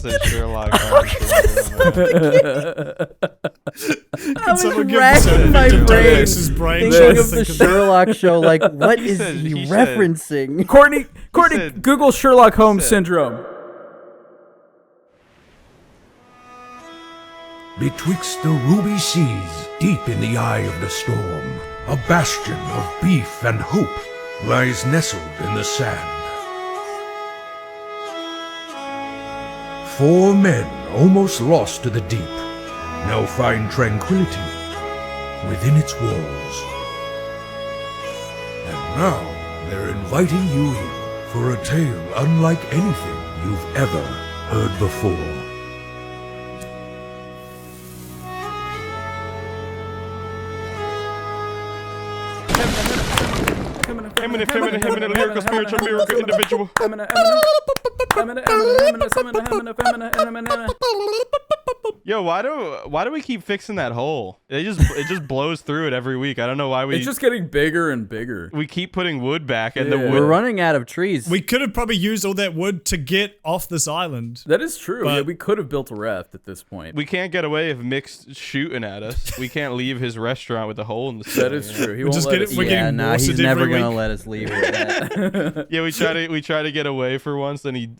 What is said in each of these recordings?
say Sherlock Holmes syndrome. I was racking my brain thinking of the Sherlock show. Like, what is he referencing? Courtney, Google Sherlock Holmes syndrome. Betwixt the ruby seas, deep in the eye of the storm, a bastion of beef and hope lies nestled in the sand. 4 men, almost lost to the deep, now find tranquility within its walls. And now they're inviting you in for a tale unlike anything you've ever heard before. Feminine, lyrical, spiritual, miracle, individual. Yo, why do we keep fixing that hole? It just blows through it every week. I don't know why we. It's just getting bigger and bigger. We keep putting wood back, and the wood. We're running out of trees. We could have probably used all that wood to get off this island. That is true. Yeah, we could have built a raft at this point. We can't get away if Mick's shooting at us. We can't leave his restaurant with a hole in the side. That is true. He We're won't just let getting- us. we're getting he's every never gonna week. let us leave with that. Yeah, we try to get away for once, and he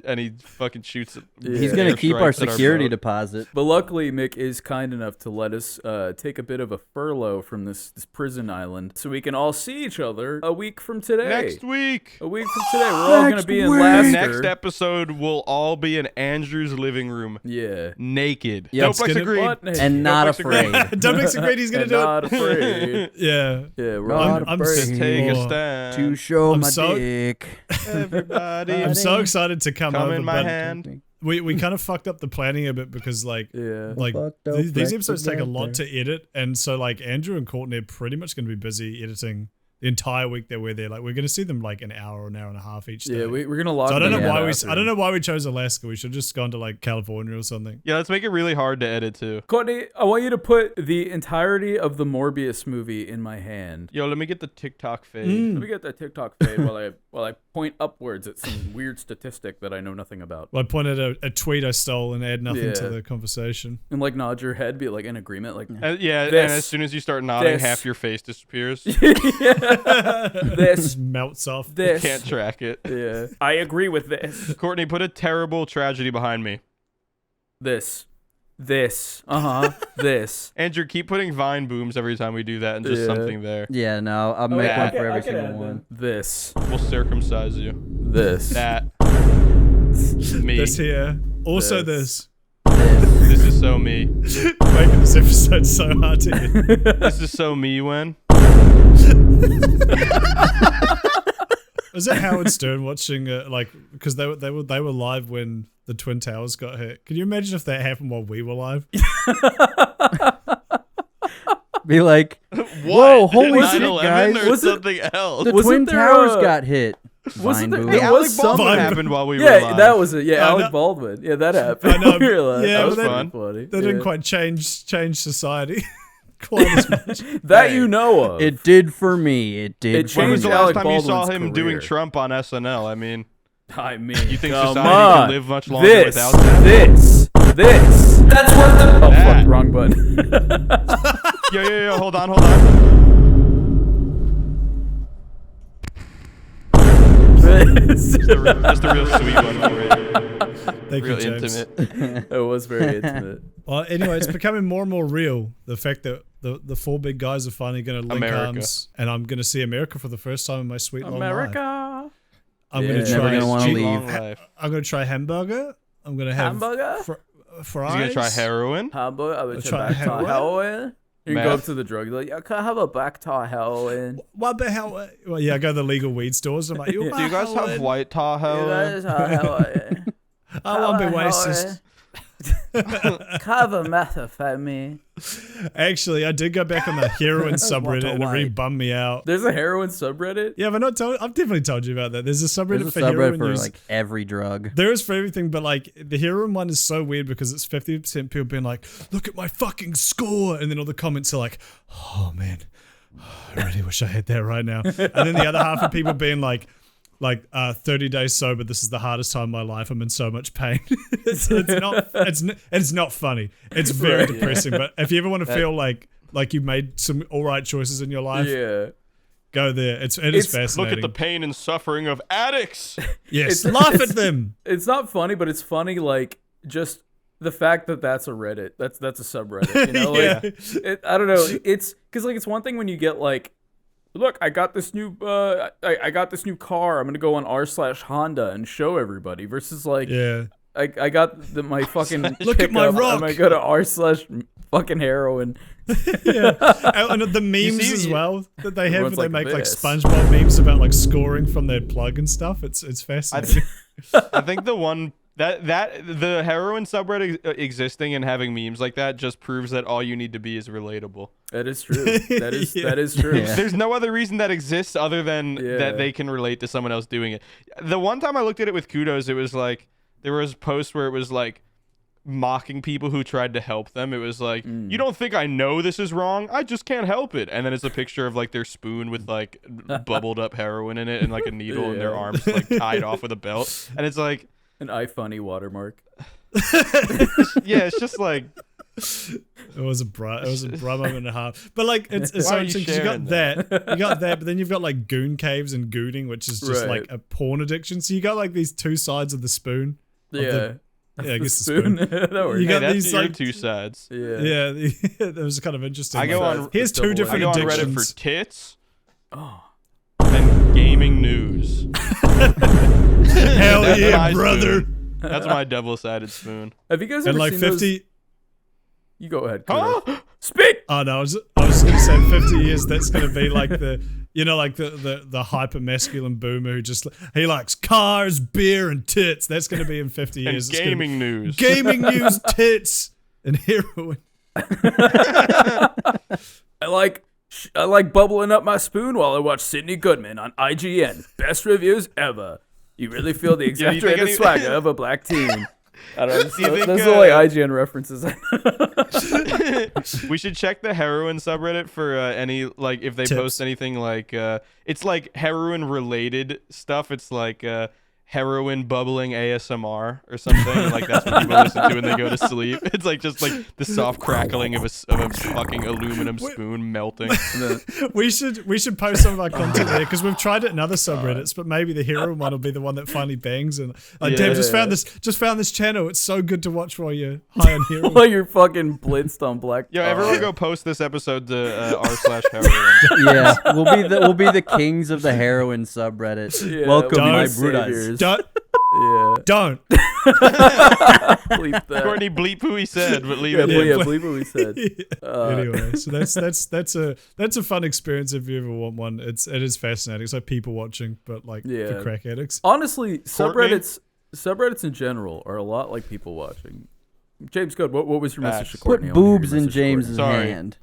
fucking shoots. He's gonna keep our security deposit. But luckily, Mick is kind enough to let us take a bit of a furlough from this prison island, so we can all see each other a week from today. Next week. A week from today, we're all gonna be in Lasker. Next episode, we'll all be in Andrew's living room. Yeah. Naked. Yep. Doplex agreed. And not afraid. Dumplex agreed he's gonna do Not it. afraid. Yeah. Yeah, we're Not all afraid. Just take a stand. To show I'm my so- dick. Everybody. I'm so excited to come over, in my but hand. we kind of fucked up the planning a bit because like Fucked up these episodes take a together. lot to edit, and so like Andrew and Courtney are pretty much going to be busy editing the entire week that we're there. Like we're going to see them like an hour and a half each day. Yeah, we're gonna log. So I don't know them why out we after. I don't know why we chose Alaska. We should have just gone to like California or something. Yeah, let's make it really hard to edit too. Courtney, I want you to put the entirety of the Morbius movie in my hand. Yo, let me get the TikTok fade. Let me get that TikTok fade while I point upwards at some weird statistic that I know nothing about. Well, I pointed at a tweet I stole and add nothing to Yeah. the conversation. And like nod your head, be like in agreement, like Yeah, This. and as soon as you start nodding, This. half your face disappears. this, Melts off. this. Can't track it. Yeah, I agree with this. Courtney, put a terrible tragedy behind me. This. This. This. Andrew, keep putting Vine booms every time we do that and just Yeah. something there. Yeah, no, I'll make yeah. one for every single one. This. We'll circumcise you. This. That. Me. This here. Also this. This is so me. Making this episode so hard to edit. This is so me when. Was that Howard Stern watching because they were live when the Twin Towers got hit? Can you imagine if that happened while we were live? Be like, What? whoa, holy shit, 9/11 guys. or Was it- something else? The Wasn't Twin there, Towers got hit. wasn't there- Vine there boom. was Alec some- Baldwin Vine- happened while we were Yeah, live. that was it. Yeah, I Alec know. Baldwin. Yeah, that happened. I know. We were like, Yeah, that was but fun. funny. They didn't Yeah. quite change society quite as much. That you know of. It did for me. It did. It for When was changed the me. last Alec time you saw Baldwin's him career. doing Trump on SNL? I mean, you think come society on. can live much longer this, without that? This. That's what the. Oh, That. fuck, wrong button. Yo, hold on. This. Just a real sweet one already. Thank Real you, James. intimate. It was very intimate. Well, anyway, it's becoming more and more real. The fact that the four big guys are finally going to link America. arms, and I'm going to see America for the first time in my sweet long life. America. I'm Yeah. going to Never try. gonna wanna Sweet leave. long life. I'm going to try hamburger. I'm going to have Hamburger? fries. He's gonna try heroin. Hamburger. I would Let's try try back to heroin. heroin. You can go Meth. up to the drug dealer. Yeah, can I have a back to heroin? What the hell? Well, yeah, I go to the legal weed stores. I'm like, you Do you guys have white tar You heroin? guys have heroin. I won't be racist. Cover methamphetamine. Actually, I did go back on the heroin subreddit and it really bummed me out. There's a heroin subreddit? Yeah, but I've definitely told you about that. There's a subreddit There's a for subreddit heroin for use. like every drug. There is for everything, but like the heroin one is so weird because it's 50% people being like, look at my fucking score. And then all the comments are like, oh man, I really wish I had that right now. And then the other half of people being like, like 30 days sober. This is the hardest time of my life. I'm in so much pain. it's not funny. It's very depressing. But if you ever want to feel like you made some all right choices in your life, go there. It is fascinating. Look at the pain and suffering of addicts. Yes, laugh at them. It's not funny, but it's funny, like, just the fact that that's a Reddit. That's a subreddit, you know? Like, I don't know. It's because, like, it's one thing when you get, like, look, I got this new I got this new car. I'm gonna go on r/Honda and show everybody. Versus like, I got my fucking look at my rock. I'm gonna go to r/fucking heroin. And the memes as well that they have. They make like SpongeBob memes about like scoring from their plug and stuff. It's fascinating. I think the one that the heroin subreddit existing and having memes like that just proves that all you need to be is relatable. That is true. That is true. Yeah. There's no other reason that exists other than that they can relate to someone else doing it. The one time I looked at it with Kudos, it was like there was a post where it was like mocking people who tried to help them. It was like, you don't think I know this is wrong? I just can't help it. And then it's a picture of like their spoon with like bubbled up heroin in it and like a needle in their arms like tied off with a belt. And it's like an iFunny watermark. it's just like it was a bra moment and a half. But like it's so interesting because you got that, but then you've got like goon caves and gooning, which is just like a porn addiction. So you got like these two sides of the spoon. I guess the spoon. You got these like two sides. That was kind of interesting. Here's two different addictions. I go on addictions. Reddit for tits. And gaming news. Hell yeah, brother. Spoon. That's my double-sided spoon. Have you guys ever like seen 50? Those... You go ahead. Huh? Speak. Oh no, I was going to say 50 years. That's going to be like the hyper masculine boomer who just he likes cars, beer, and tits. That's going to be in 50 years. And gaming news, tits, and heroin. I like bubbling up my spoon while I watch Sidney Goodman on IGN. Best reviews ever. You really feel the exaggerated swagger of a black teen. I don't know. Those are like IGN references. We should check the heroin subreddit for any like if they post anything like it's like heroin related stuff. It's like heroin bubbling ASMR or something. Like that's what people listen to when they go to sleep. It's like just like the soft crackling of a fucking aluminum spoon melting. We should post some of our content there because we've tried it in other subreddits, but maybe the heroin one will be the one that finally bangs. And like, Dave just found this channel. It's so good to watch while you're high on heroin. While you're fucking blitzed on black. Yo, everyone go post this episode to r/heroin. Yeah, we'll be the kings of the heroin subreddit. Yeah, welcome, my saviors. brutas. Don't. Bleep that. Courtney, bleep who he said, but leave Yeah, it. bleep what we said. Anyway, so that's a fun experience if you ever want one. It is fascinating. It's like people watching, but like for crack addicts. Honestly, subreddits in general are a lot like people watching. James, good. What was your message to Courtney? Put boobs in James's hand.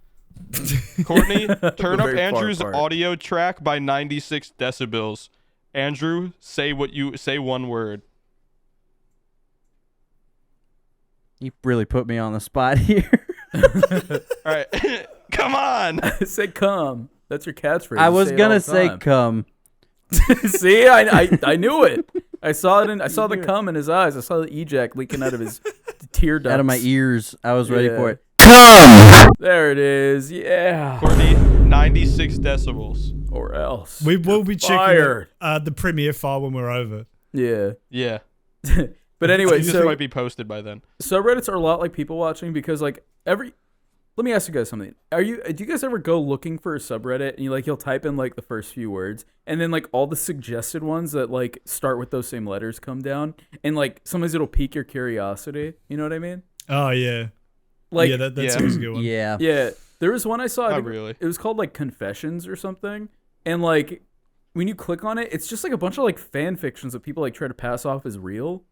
Courtney, turn up Very far Andrew's apart. audio track by 96 decibels. Andrew, say one word. You really put me on the spot here. All right, come on. Say come. That's your catchphrase. I was gonna say say come. See, I knew it. I saw it. I saw the cum in his eyes. I saw the ejac leaking out of his tear ducts. Out of my ears. I was ready for it. There it is. Yeah. Courtney, 96 decibels. Or else. We will be checking the premiere file when we're over. Yeah. Yeah. But anyway, this so might be posted by then. subreddits are a lot like people watching because like let me ask you guys something. Do you guys ever go looking for a subreddit and you'll type in like the first few words and then like all the suggested ones that like start with those same letters come down and like sometimes it'll pique your curiosity. You know what I mean? Oh yeah. Like that's a good one. Yeah. Yeah. There was one I saw. Not really. It was called like Confessions or something. And like when you click on it, it's just like a bunch of like fan fictions that people like try to pass off as real.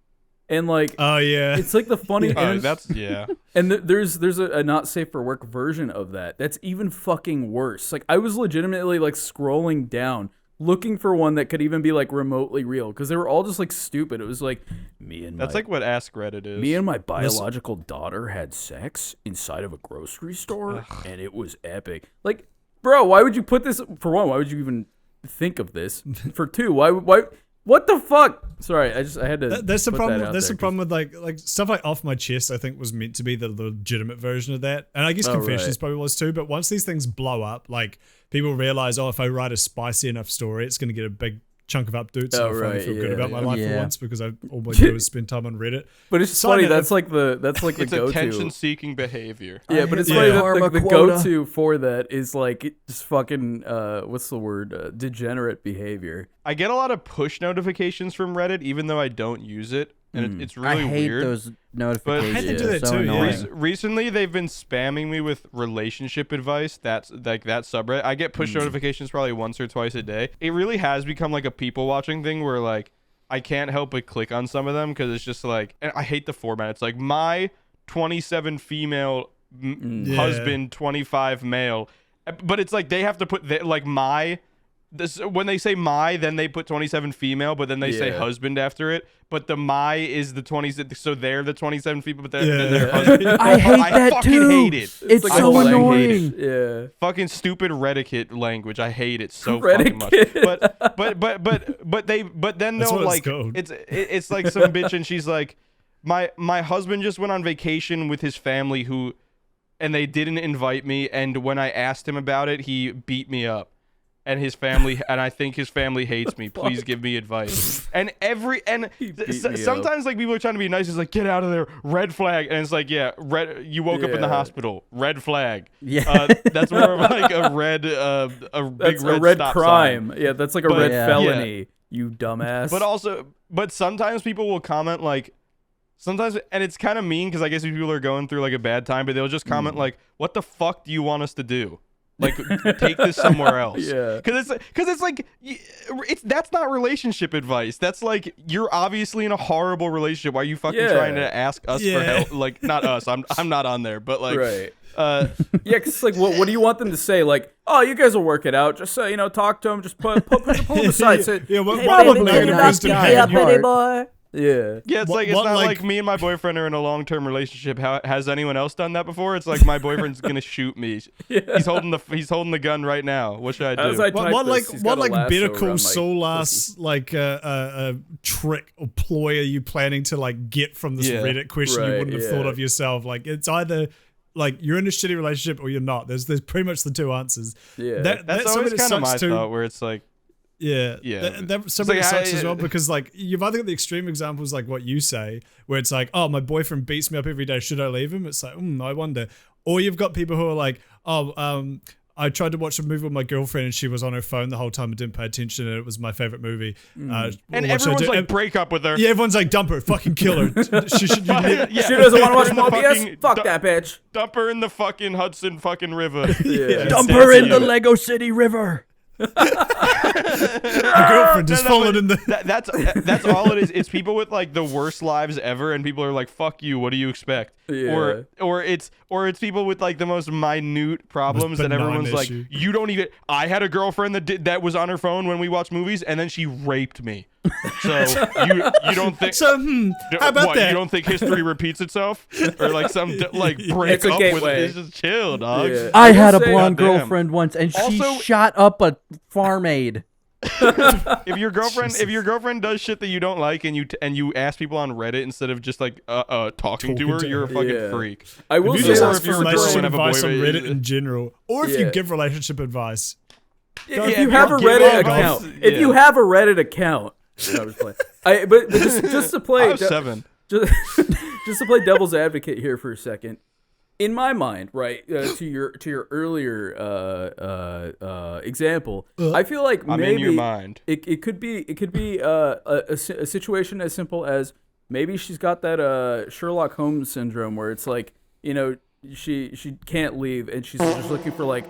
And like, oh yeah, it's like the funny. Oh, that's yeah. And there's a not safe for work version of that. That's even fucking worse. Like I was legitimately like scrolling down looking for one that could even be like remotely real because they were all just like stupid. It was like that's like what Ask Reddit is. Me and my biological daughter had sex inside of a grocery store and it was epic. Like, bro, why would you put this? For one, why would you even think of this? For two, why What the fuck? Sorry, I had to. That's the put problem. That out That's there, the problem with like stuff like Off My Chest. I think was meant to be the legitimate version of that, and I guess Confessions probably was too. But once these things blow up, like people realize, if I write a spicy enough story, it's going to get a big chunk of updates. And I finally feel good about my life for once because all I do is spend time on Reddit. But it's just funny. That's like the it's go-to. attention-seeking behavior. Yeah, but it's funny that the go-to for that is like just fucking what's the word? Degenerate behavior. I get a lot of push notifications from Reddit, even though I don't use it, and it's really I hate weird. Those notifications. I had to do that so too. Annoying. Recently, they've been spamming me with relationship advice. That's like that subreddit. I get push notifications probably once or twice a day. It really has become like a people watching thing where like I can't help but click on some of them because it's just like, and I hate the format. It's like my 27 female husband, 25 male, but it's like they have to put like my. When they say my, then they put 27 female, but then they say husband after it. But the my is the 27, so they're the 27 female, but they're husband. I hate that fucking too. hate it. It's like so a annoying. Yeah. Fucking stupid Reddit language. I hate it so fucking much. But then That's they'll what like it's called. it's like some bitch and she's like, my husband just went on vacation with his family and they didn't invite me, and when I asked him about it, he beat me up. And his family, and I think his family hates me. Please give me advice. And sometimes like people are trying to be nice. It's like, get out of there, red flag. And it's like, yeah, red. You woke up in the hospital, red flag. Yeah, that's more of like a red, a big red stop crime. sign. Yeah, that's like a red felony. You dumbass. But sometimes people will comment like, sometimes, and it's kind of mean because I guess these people are going through like a bad time, but they'll just comment like, what the fuck do you want us to do? Like, take this somewhere else. Yeah. Because it's like, that's not relationship advice. That's like, you're obviously in a horrible relationship. Why are you fucking trying to ask us for help? Like, not us. I'm not on there. But like, right. Yeah, because like, what do you want them to say? Like, oh, you guys will work it out. Just say, talk to them. Just pull them aside. Say, probably boy. Yeah. Yeah, it's like, it's not like me and my boyfriend are in a long-term relationship. Has anyone else done that before? It's like my boyfriend's gonna shoot me. He's holding the gun right now. What should I do? What Better Call Saul ass like a trick or ploy are you planning to like get from this Reddit question you wouldn't have thought of yourself? Like it's either like you're in a shitty relationship or you're not. There's pretty much the two answers. Yeah, that's always kind of my thought. Where it's like. Yeah. That somebody sucks as well because like you've either got the extreme examples like what you say where it's like, oh, my boyfriend beats me up every day, should I leave him? It's like, I wonder. Or you've got people who are like, I tried to watch a movie with my girlfriend and she was on her phone the whole time and didn't pay attention and it was my favorite movie. And everyone's like, break up with her. Yeah, everyone's like, dump her, fucking kill her. She doesn't want to watch Mobius? Fuck that bitch. Dump her in the fucking Hudson fucking river. Dump her in the Lego City River. My girlfriend just fallen in the. That's all it is. It's people with like the worst lives ever, and people are like, "Fuck you. What do you expect?" Yeah. Or it's people with like the most minute problems that everyone's like, "You don't even." I had a girlfriend that was on her phone when we watched movies, and then she raped me. So you don't think? So how about that? You don't think history repeats itself, or like some like break up with it? It's just chill, dog. Yeah. I had a blonde girlfriend once, and she shot up a farm aid. If your girlfriend does shit that you don't like, and you ask people on Reddit instead of just like talking to her, you're a fucking freak. I will say that for relationship advice on Reddit in general, or if you give relationship advice. If you have a Reddit account, if you have a Reddit account. But just to play, I have 7. Just to play devil's advocate here for a second. In my mind, right, to your earlier example, I feel like maybe in your mind. It could be a situation as simple as maybe she's got that Sherlock Holmes syndrome where it's like she can't leave and she's just looking for like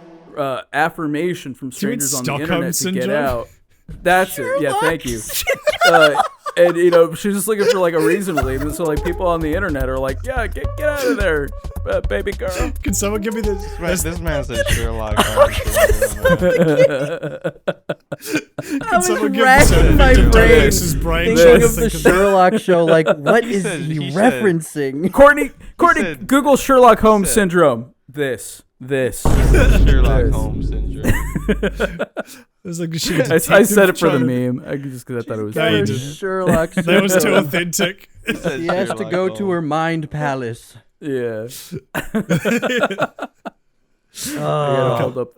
affirmation from strangers on the internet to get out. That's it. Yeah, thank you. And she's just looking for like a reason to leave, and so like people on the internet are like, "Yeah, get out of there, baby girl." Can someone give me this? This man said Sherlock Holmes. I was racking my brain thinking of the Sherlock show. Like, what is he referencing? Courtney, Google Sherlock Holmes syndrome. This. Sherlock Holmes syndrome. It was like a I said it for the meme. Just because I thought it was funny. Sherlock. That was too authentic. He has to go to her mind palace. Yeah. I gotta hold up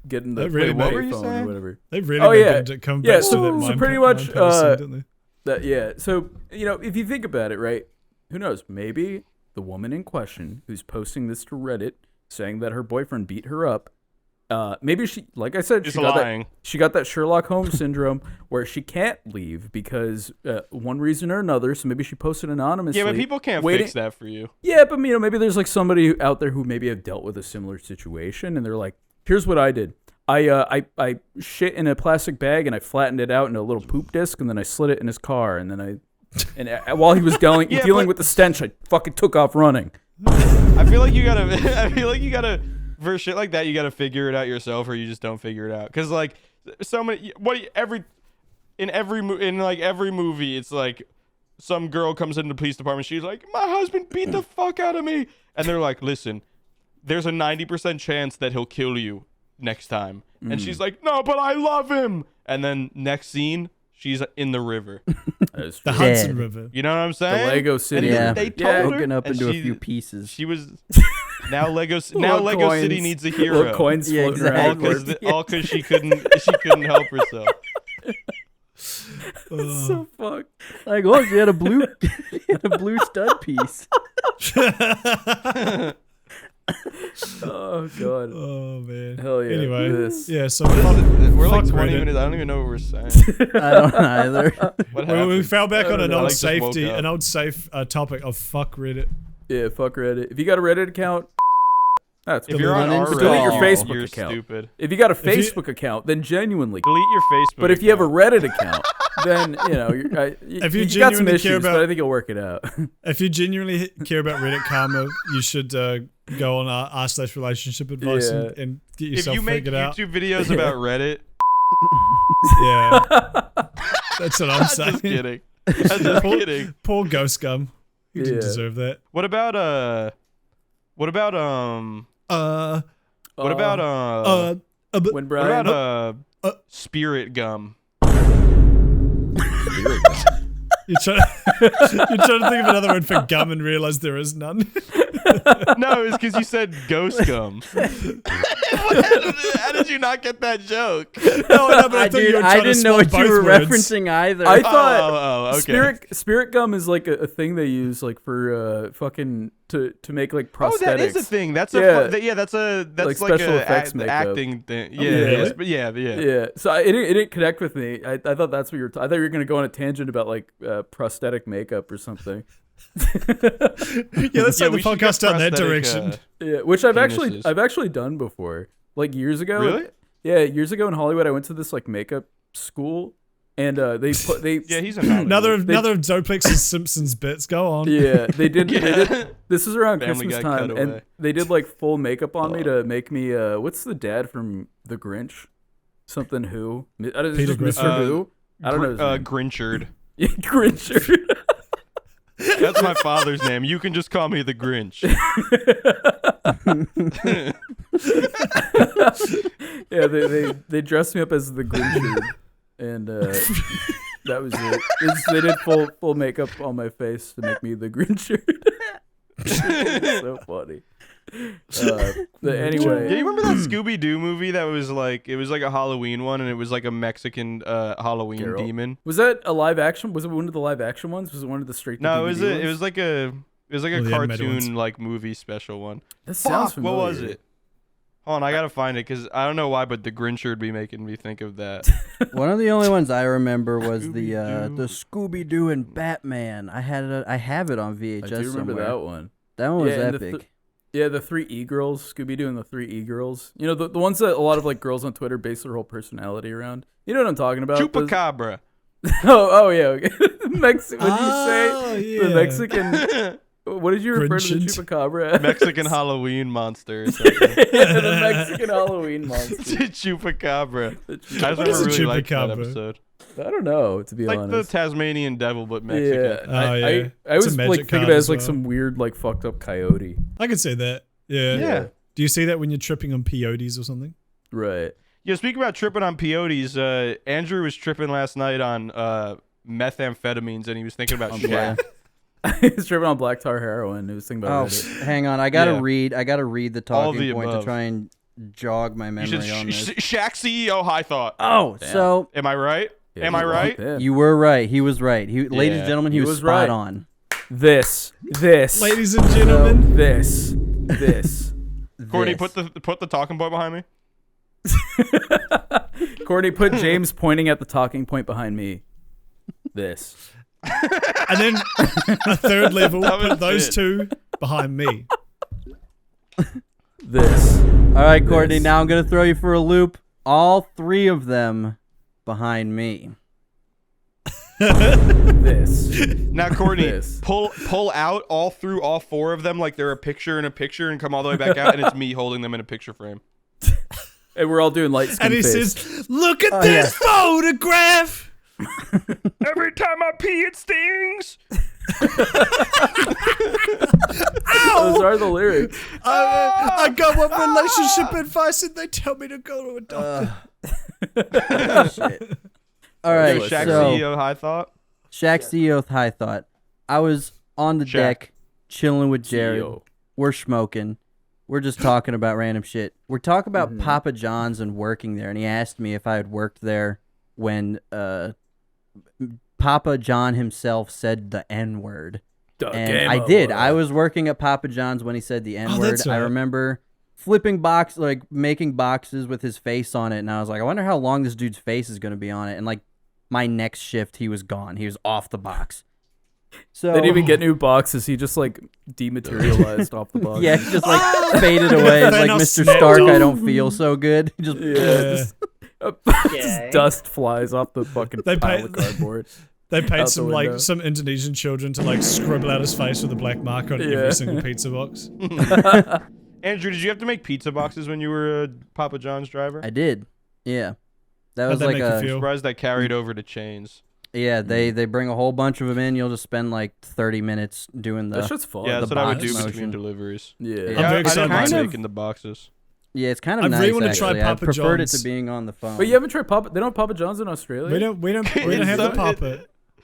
getting the really phone or whatever. They really made it come back to that mind. So pretty much, didn't they? So if you think about it, right? Who knows? Maybe the woman in question who's posting this to Reddit, saying that her boyfriend beat her up. Maybe she, like I said, she got that Sherlock Holmes syndrome where she can't leave because one reason or another. So maybe she posted anonymously. Yeah, but people can't fix that for you. Yeah, but maybe there's like somebody out there who maybe have dealt with a similar situation, and they're like, "Here's what I did. I shit in a plastic bag and I flattened it out into a little poop disc, and then I slid it in his car, and then while he was dealing with the stench, I fucking took off running." I feel like you gotta. For shit like that, you gotta figure it out yourself, or you just don't figure it out. Cause like so many, every movie, it's like some girl comes into the police department. She's like, "My husband beat the fuck out of me," and they're like, "Listen, there's a 90% chance that he'll kill you next time." And she's like, "No, but I love him." And then next scene, she's in the river. The Hudson River. You know what I'm saying? The Lego City. Yeah, they told her, broken up into a few pieces. She was Lego City needs a hero. Little coins floating around. All because she couldn't help herself. That's so fucked. Like, look, she had a blue stud piece. Oh god. Oh man. Hell yeah. Anyway, so we're like 20 Reddit. minutes. I don't even know what we're saying. I don't either. We fell back on an old safe topic of fuck Reddit. Yeah, fuck Reddit. If you got a Reddit account, that's if you're on our delete Reddit, your Facebook you're account. Stupid. If you got a Facebook account, then genuinely delete your Facebook. But if you have a Reddit account, then you got some issues, but I think you'll work it out. If you genuinely care about Reddit karma, you should go on r/relationship advice and get yourself figured out. If you make YouTube videos about Reddit, yeah, that's what I'm saying. Just kidding. I'm just kidding. Poor Ghost Scum. You didn't deserve that. What about spirit gum? Spirit gum. You're trying to think of another word for gum and realize there is none. No, it's because you said ghost gum. How did you not get that joke? No, but I didn't know what you were referencing either. I thought okay. spirit gum is like a thing they use like for fucking to make like prosthetics. Oh, that is a thing. That's that's like special effects acting thing. Yeah. So it didn't connect with me. I thought that's what you were. I thought you were gonna go on a tangent about like prosthetic makeup or something. Let's take the podcast down that direction. Which I've actually done before, like years ago. Really? Yeah, years ago in Hollywood, I went to this like makeup school, and he's another of Zoplex's Simpsons bits. Go on. Yeah, they did. This is around Family Christmas Guy time, cutaway. and they did like full makeup on me to make me. What's the dad from The Grinch? Something who? Peter Griffin. Mr. Who? I don't know. His name. Grinchard. Yeah, Grinchard. That's my father's name. You can just call me the Grinch. Yeah, they dressed me up as the Grinchard, and that was it. They did full makeup on my face to make me the Grinchard. So funny. But anyway, yeah, you remember that Scooby Doo movie that was like a Halloween one, and it was like a Mexican Halloween demon. Was that a live action? Was it one of the live action ones? Was it one of the straight? No, it was like a cartoon like movie special one. That sounds familiar. What was it? Hold on, I gotta find it because I don't know why, but the Grinchard would be making me think of that. One of the only ones I remember was the Scooby Doo and Batman. I have it on VHS. I do remember somewhere. that one. That one was epic. The 3 e-girls, Scooby-Doo and the 3 e-girls. You know, the ones that a lot of like girls on Twitter base their whole personality around. You know what I'm talking about? Chupacabra. Oh yeah. Okay. What did you say? Yeah. The Mexican. What did you refer to the Chupacabra? Mexican Halloween monster. The Mexican Halloween monster. Chupacabra. I just What is a really liked that chupacabra? episode. I don't know, to be Like honest. the Tasmanian devil, but Mexican. Yeah. I It's always a like magic think of card it as as like well. some weird like fucked up coyote. I could say that. Yeah. Do you see that when you're tripping on peyotes or something? Right. Yeah, speaking about tripping on peyotes, Andrew was tripping last night on methamphetamines, and he was thinking about Shaq. He's tripping on black tar heroin. He was thinking about Reddit. Hang on. I gotta read the talking point above. to try and jog my memory on this. Shaq CEO high thought. Oh, Damn. so am I right? Yeah, am I right? Yeah. you were right. He was right. Ladies and gentlemen, he was spot right. on. This. Ladies and gentlemen. This. Courtney, This. put the talking point behind me. Courtney, put James pointing at the talking point behind me. This. And then a third level, That was put those it. two behind me. This. All right, Courtney. This. Now I'm gonna throw you for a loop. All three of them behind me. This. Now, Courtney, This. pull out all through all four of them like they're a picture in a picture, and come all the way back out, and it's me holding them in a picture frame. And we're all doing light skin And he face. says, "Look at this photograph." Every time I pee, it stings. Those are the lyrics. I got one relationship advice, and they tell me to go to a doctor. Shit. All right, Shaq so CEO high thought. Shaq CEO with high thought. I was on the Shaq. deck chilling with Jared. CEO. We're smoking. We're just talking about random shit. We're talking about Papa John's and working there, and he asked me if I had worked there when Papa John himself said the N-word. And I did. I was working at Papa John's when he said the N-word. that's I right. remember flipping making boxes with his face on it, and I was like, I wonder how long this dude's face is going to be on it. And like my next shift, he was gone. He was off the box. So They didn't even get new boxes. He just like dematerialized off the box. yeah, he just like faded away. It's They're like not Mr. snapped Stark. I off. don't feel so good. He just Just dust flies off the fucking They pile pay- of cardboard. They paid Out the some window. some Indonesian children to like scribble out his face with a black mark on Yeah. every single pizza box. Andrew, did you have to make pizza boxes when you were a Papa John's driver? I did. Yeah, that How'd was that like make you a feel? Surprised that carried over to chains. yeah. They bring a whole bunch of them in. You'll just spend like 30 minutes doing That the. shit's fun. Yeah, that's what I would box do motion. between deliveries. Yeah. Yeah. I'm very I excited don't mind about it. making the boxes. Yeah, it's kind of I nice. really want to try actually. Papa I preferred John's. it to being on the phone. But you haven't tried Papa. They don't have Papa John's in Australia. We don't have the Papa.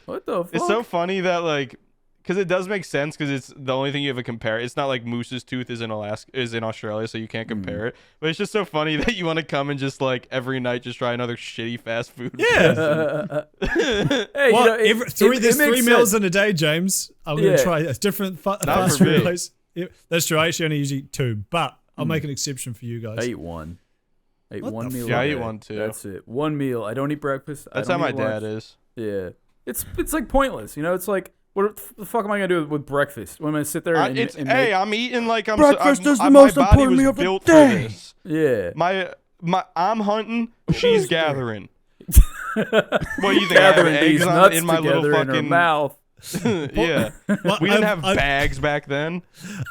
What the fuck? It's so funny that like, because it does make sense because it's the only thing you have to compare. It's not like Moose's Tooth is in Australia, so you can't compare it. But it's just so funny that you want to come and just like every night just try another shitty fast food. Yeah. Hey, you Well, know, it, there's it makes three meals sense. in a day, James. I'm going Yeah. to try a different fast for food me. place. Yeah, that's true. I actually only usually eat two, but I'll make an exception for you guys. I eat one. I eat What one the meal. Yeah, a I eat day. one too. That's it. One meal. I don't eat breakfast. That's I how don't my eat dad lunch. is. Yeah. It's like pointless. You know, it's like what the fuck am I gonna do with breakfast? When I'm gonna sit there and, I'm eating like I'm. Breakfast is the my most body important was meal of the built day. for this. yeah. I'm hunting. She's gathering. What do you think? I have Gathering these eggs nuts in my little together in her fucking mouth. Yeah. Well, We didn't I've- have I've- bags back then.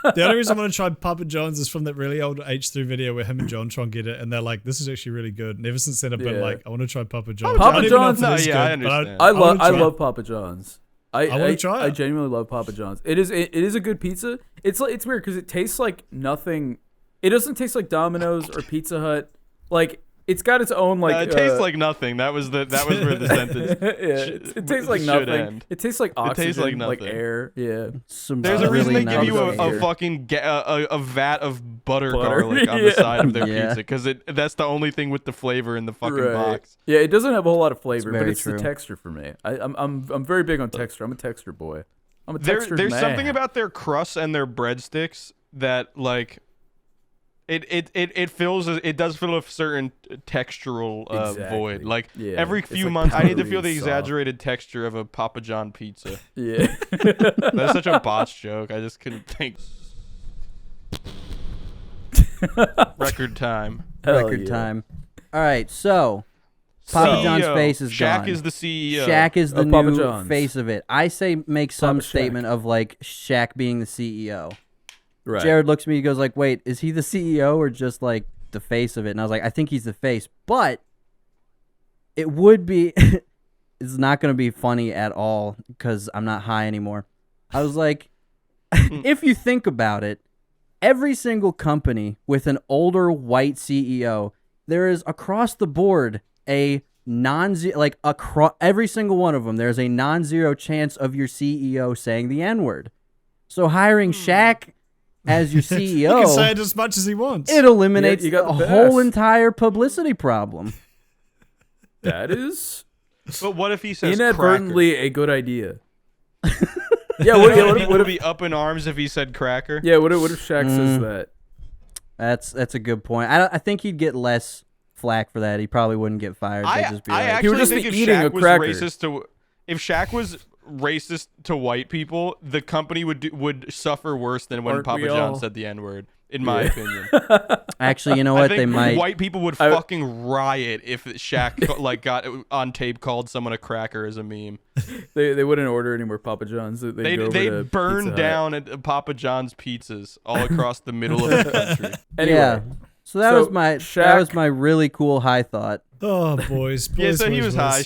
The only reason I want to try Papa John's is from that really old H3 video where him and John try and get it, and they're like, "This is actually really good." And ever since then, I've been Yeah. like, "I want to try Papa John's." Papa I don't even know if John's- it No, is yeah, I good, but understand. I wanna try it. love Papa John's. I wanna try I it. genuinely love Papa John's. It is a good pizza. It's weird because it tastes like nothing. It doesn't taste like Domino's or Pizza Hut. Like it's got its own like. It tastes like nothing. That was where the sentence. It tastes like should nothing. end. It tastes like oxygen, tastes like like nothing. air. Yeah. Some There's a reason really they give you nice a air. fucking a vat of butter Butter, garlic on the yeah. side of their Yeah. pizza because that's the only thing with the flavor in the fucking Right. box. Yeah, it doesn't have a whole lot of flavor, but very it's true. the texture for me. I'm very big on texture. I'm a texture boy. I'm a texture There's man. something about their crusts and their breadsticks that like it does fill a certain textural void. Exactly. Like Yeah, every it's, few like, months, I need to powdery feel the and soft. exaggerated texture of a Papa John pizza. Yeah. That's such a botch joke. I just couldn't think. Record time. Hell Record yeah. time. All right, so Papa John's CEO. face is Shaq gone. is the CEO. Shaq is the Of Papa new John's. face of it. I say make some Papa Shaq. statement of like Shaq being the CEO. Right. Jared looks at me, he goes like, "Wait, is he the CEO or just like the face of it?" And I was like, "I think he's the face, but it would be it's not going to be funny at all cuz I'm not high anymore." I was like, if you think about it, every single company with an older white CEO, there is across the board a non-zero, like across every single one of them, there's a non-zero chance of your CEO saying the N-word. So hiring Shaq as your CEO, he can say it as much as he wants. it eliminates you got the the whole best. entire publicity problem. That is But what if he says inadvertently a good idea. Yeah, Cracker? what People if would be up in arms if he said cracker. yeah, what if Shaq says that? That's a good point. I think he'd get less flack for that. He probably wouldn't get fired. They'd just be I like, actually would just think be if eating Shaq a was cracker. if Shaq was racist to white people, the company would suffer worse than when Aren't Papa we John all? said the N-word. In my opinion, actually, you know I what? think They might. white people would fucking riot if Shaq like got on tape called someone a cracker as a meme. They wouldn't order any more Papa John's. They'd burn down at Papa John's pizzas all across the middle of the country. Anyway, Yeah. So that was my Shaq- really cool high thought. Oh, boys. Yeah, so he boys, was boys. high.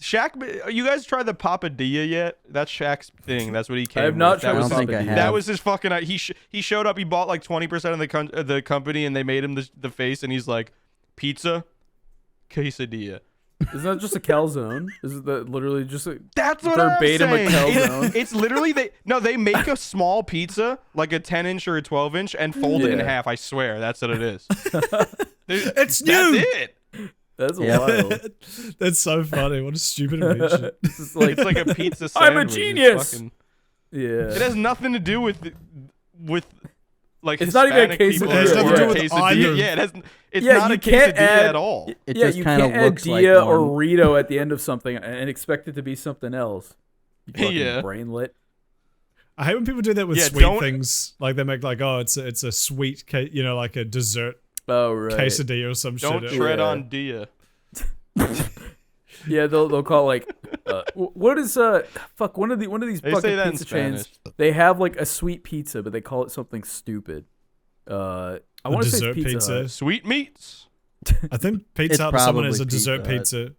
Shaq. You guys tried the papadilla yet? That's Shaq's thing. That's what he came. I have not with. tried I don't think I papadilla. have. That was his fucking. He showed up. He bought like 20% of the company, and they made him the face, and he's like, pizza, quesadilla. Isn't that just a calzone? Is that literally just a That's what verbatim I'm a saying. calzone? It's literally they make a small pizza, like a 10-inch or a 12-inch, and fold it in Yeah. half. I swear, that's what it is. It's new. That's it. That's Yep. wild. That's so funny. What a stupid invention. This is like It's like a pizza I'm sandwich. a It's genius. fucking- yeah. It has nothing to do with like It's not even a Hispanic people quesadilla. or It has nothing to do with quesadilla. either. Yeah, it's Yeah, not you a can't quesadilla add- at all. It yeah, just you kind of can't add looks like dia one. or Rito at the end of something and expect it to be something else. You fucking Yeah. brainlet. I hate when people do that with Yeah, sweet don't- things. Like they make like, oh, it's a sweet, like a dessert Oh right. quesadilla or some Don't shit. tread Yeah. on dia. Yeah, they'll call like what is one of these They say fucking that in pizza chains. Spanish. They have like a sweet pizza, but they call it something stupid. I A want to say dessert it's Pizza Hut. Sweet meats. I think It's Pizza Hut for someone probably is a dessert Pizza Hut. pizza.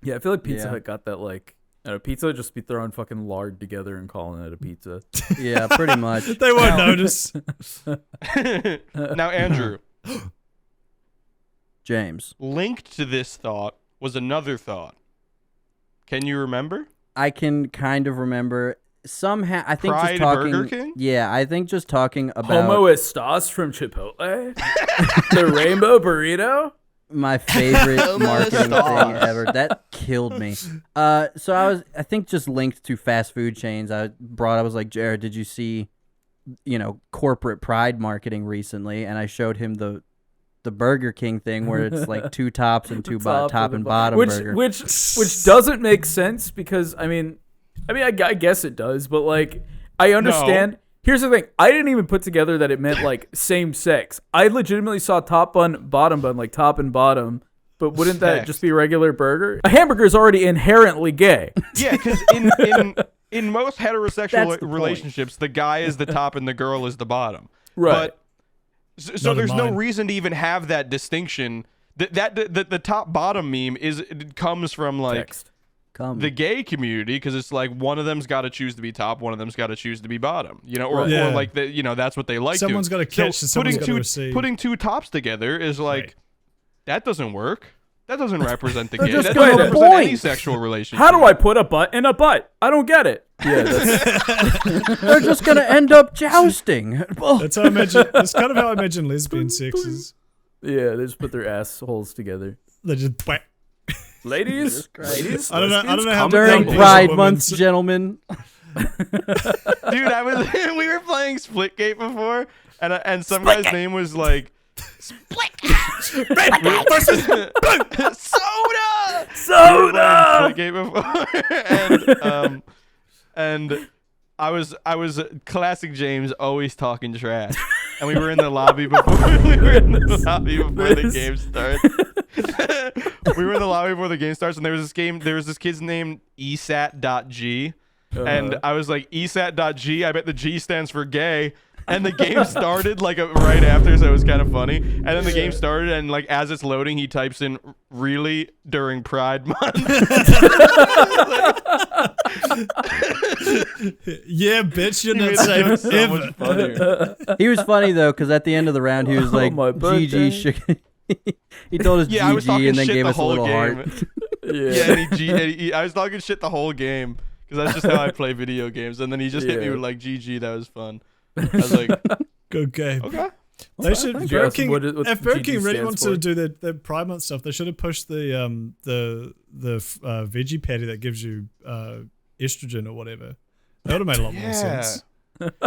Yeah, I feel like Pizza Yeah. Hut got that like. Pizza would just be throwing fucking lard together and calling it a pizza. Yeah, pretty much. They won't notice. Now, Andrew, James, linked to this thought was another thought. Can you remember? I can kind of remember somehow. I think Pride just talking. Burger King? Yeah, I think just talking about Homo Estas from Chipotle, the rainbow burrito. my favorite marketing Stars. thing ever. That killed me. So I think just linked to fast food chains. I was like, Jared, did you see, corporate pride marketing recently? And I showed him the Burger King thing where it's like two tops and two top and bottom burger. which doesn't make sense because I mean, I guess it does, but like I understand. No. Here's the thing: I didn't even put together that it meant like same sex. I legitimately saw top bun, like top and bottom. But wouldn't that Sex. just be a regular burger? A hamburger is already inherently gay. Yeah, because in most That's heterosexual the point. relationships, the guy is the top and the girl is the bottom. Right. But so Not in there's no mine. reason to even have that distinction. The top bottom meme it comes from like Text. Come. the gay community because it's like one of them's got to choose to be top, one of them's got to choose to be bottom. Or Yeah. like that's what they like. Someone's doing. gotta catch and someone's putting gotta two receive. putting two tops together is like Right. that doesn't work. That doesn't represent the They're gay. just That gonna doesn't represent any point. sexual relationship. How do I put a butt in a butt? I don't get it. Yeah, that's, They're just gonna end up jousting. That's how I imagine. That's kind of how I imagine lesbian sex is. yeah. They just put their assholes together. They just. Whack. Ladies, I don't know how During how Pride women Month, s- gentlemen. Dude, we were playing Splitgate before, and some guy's name was like Soda. Soda. Splitgate before, and I was classic James, always talking trash, and we were in the lobby before the game starts. We were in the lobby before the game starts, and there was this kid's name esat.g. And I was like, esat.g, I bet the G stands for gay. And the game started like right after, so it was kind of funny. And then the game started, and like as it's loading, he types in "really" during Pride Month. Yeah, bitch, you're You not made it safe so ever. much funnier. He was funny though, because at the end of the round, he was like, my birthday. "GG." He told us Yeah, I was GG talking and then shit gave the us a whole little game. heart. Yeah, I was talking shit the whole game because that's just how I play video games. And then he just hit me with like GG. That was fun. I was like, Good game. okay. They should. Did you Burger ask him King, what if Burger GG King really stands wants for? to do the Pride Month stuff, they should have pushed the veggie patty that gives you estrogen or whatever. That would have made a lot more sense.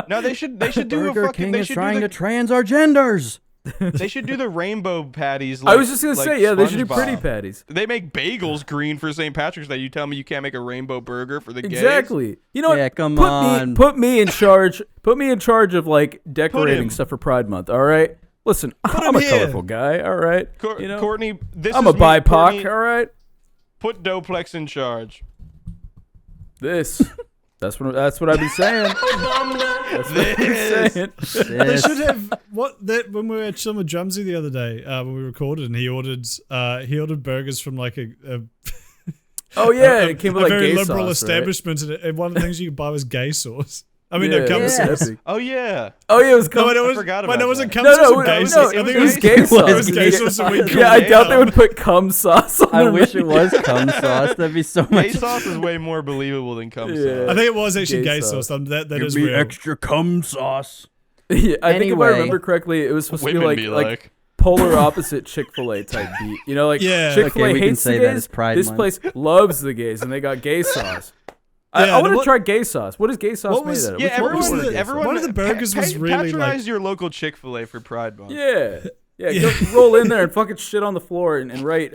No, they should do Burger a fucking. King They is should trying do to the, trans our genders. They should do the rainbow patties. I was just gonna say, yeah, they should do SpongeBob. pretty patties. They make bagels green for St. Patrick's Day. You tell me you can't make a rainbow burger for the gays? Exactly. You know what? Yeah, come put on. Put me in charge. Put me in charge of like him. decorating stuff for Pride Month. All right. Listen, I'm a him here. colorful guy. All right. Courtney, I'm a BIPOC. All right. Put Doplex in charge. That's what I've been saying. That's what I've been saying. They should have when we were at Chilma Drumsy the other day when we recorded, and he ordered burgers from like a Oh yeah, it came with a like very gay liberal sauce, establishment, and one of the things you could buy was gay sauce. I mean, Right? no, cum Yeah. sauce. Epic. Oh yeah. Oh yeah, it was No, cum. it was, forgot wait, about no, it wasn't that. cum No, sauce no, or gay no, sauce. it I think was it gay was sauce. It was gay sauce, and we called Yeah, I it doubt they out. would put cum sauce on I their wish it menu. was cum sauce. That'd be so Gay much. sauce is way more believable than cum Yeah. sauce. I think it was actually Gay gay sauce. sauce. That Give is me real. extra cum sauce. Yeah, I think if Anyway. I remember correctly, it was supposed Women to be be like, like polar opposite Chick-fil-A type beat. You know, like Yeah. Chick-fil-A Okay, we can hates say the that gays. it's Pride This Month. place loves the gays, and they got gay sauce. Yeah, I want to what- try gay sauce. What is gay sauce What made was- out of? Yeah, What was everyone, the gay sauce? everyone. One of the burgers was really, like- patronize your local Chick-fil-A for Pride Month. Yeah. Go roll in there and fucking shit on the floor and write,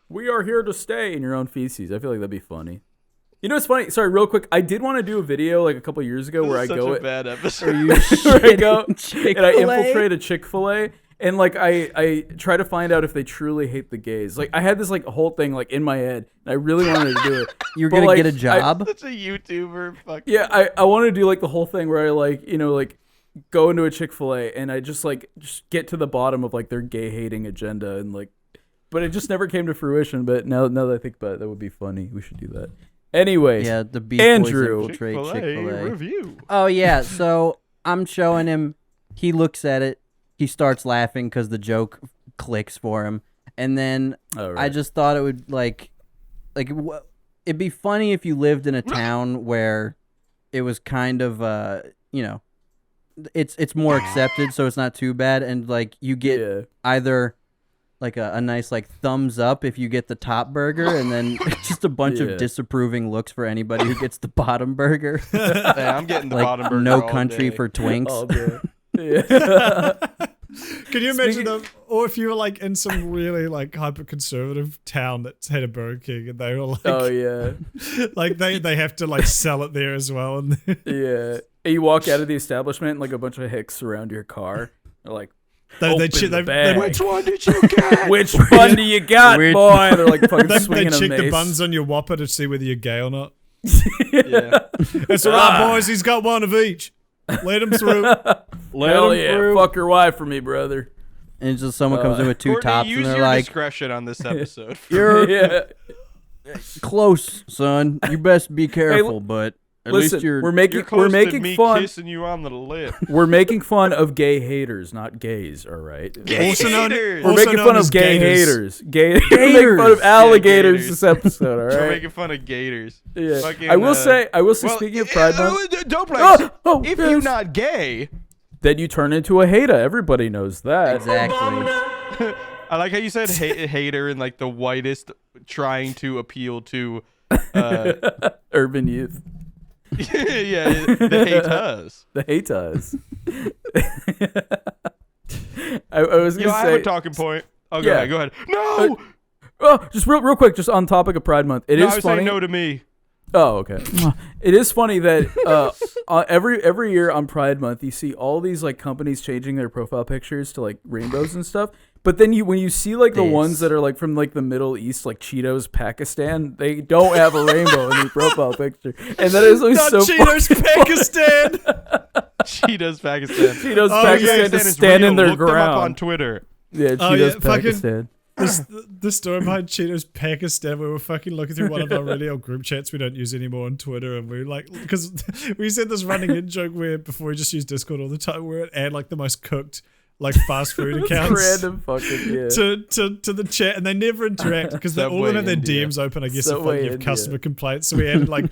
"We are here to stay" in your own feces. I feel like that'd be funny. You know what's funny? Sorry, real quick. I did want to do a video like a couple years ago where I Such go a bad episode. Are you where I shitting go and I Chick-fil-A? infiltrate a Chick-fil-A and like I try to find out if they truly hate the gays. Like I had this like whole thing like in my head and I really wanted to do it. You're But, gonna like, get a job. Such a YouTuber. Fuck. Yeah, I want to do like the whole thing where I like, you know, like go into a Chick-fil-A and I just get to the bottom of like their gay hating agenda and like, but it just never came to fruition. But now that I think about it, that would be funny. We should do that. Anyways, Yeah, the BeefBoys Andrew. infiltrate Chick-fil-A Chick-fil-A. review. Oh yeah, so I'm showing him. He looks at it. He starts laughing because the joke clicks for him, and then All right. I just thought it would it'd be funny if you lived in a town where it was kind of it's more accepted, so it's not too bad, and like you get Yeah. either like a nice like thumbs up if you get the top burger, and then just a bunch Yeah. of disapproving looks for anybody who gets the bottom burger. Hey, I'm getting the Like bottom burger no all country day. for twinks. Oh, bro. Yeah. Could you imagine Speaking- them? Or if you were like in some really like hyper conservative town that's had a Burger King, and they were like, Oh yeah. like they have to like sell it there as well. And Yeah. And you walk out of the establishment and like a bunch of hicks surround your car. They're like, they Open check the bag. Which one did you get? "Which one do you got, Which- boy?" They're like fucking they swinging check a the mace. buns on your Whopper to see whether you're gay or not. Yeah. It's all right, boys. He's got one of each. Let him through. Hell yeah, fuck your wife for me, brother. And just someone comes in with two Courtney, tops, use and they're your like, discretion on this episode. "You're Yeah. close, son. You best be careful, but at Listen, least you're." we're You're close we're to making me fun. kissing you on the lip. We're making fun of gay haters, not gays. All right. Also known- Haters. We're also making known fun as of gay gators. haters. We're making fun of Gators. alligators gators. this episode. All We're right. making fun of gators. Yeah. Fucking, I will say. well, Speaking of Pride Month, Doplex, Oh, if yes. you're not gay, then you turn into a hater. Everybody knows that. Exactly. I like how you said hater in like the whitest, trying to appeal to, Urban youth. yeah, the haters. The haters. I was Yo, gonna I say. have a talking point. Oh, go Yeah. ahead. Go ahead. No, Just real quick, just on topic of Pride Month. It no, is I was funny. saying no to me. Oh, okay. It is funny that every year on Pride Month, you see all these like companies changing their profile pictures to like rainbows and stuff. But then when you see like the ones that are like from like the Middle East, like Cheetos, Pakistan, they don't have a rainbow in their profile picture, and that is always Not so Cheetos, fucking Pakistan. Cheetos, Pakistan. Cheetos, Oh, Pakistan yeah, to is stand real. in their Look them up on ground. Twitter. Yeah, Oh, Cheetos, yeah, fucking- Pakistan. the story behind Cheetos Pakistan, we were fucking looking through one of our really old group chats we don't use anymore on Twitter, and we were like, because we said this running in joke where before we just use Discord all the time, where it add like the most cooked like fast food accounts Random fucking to the chat, and they never interact because they all have their DMs open, I guess, if like you have customer complaints. So we added like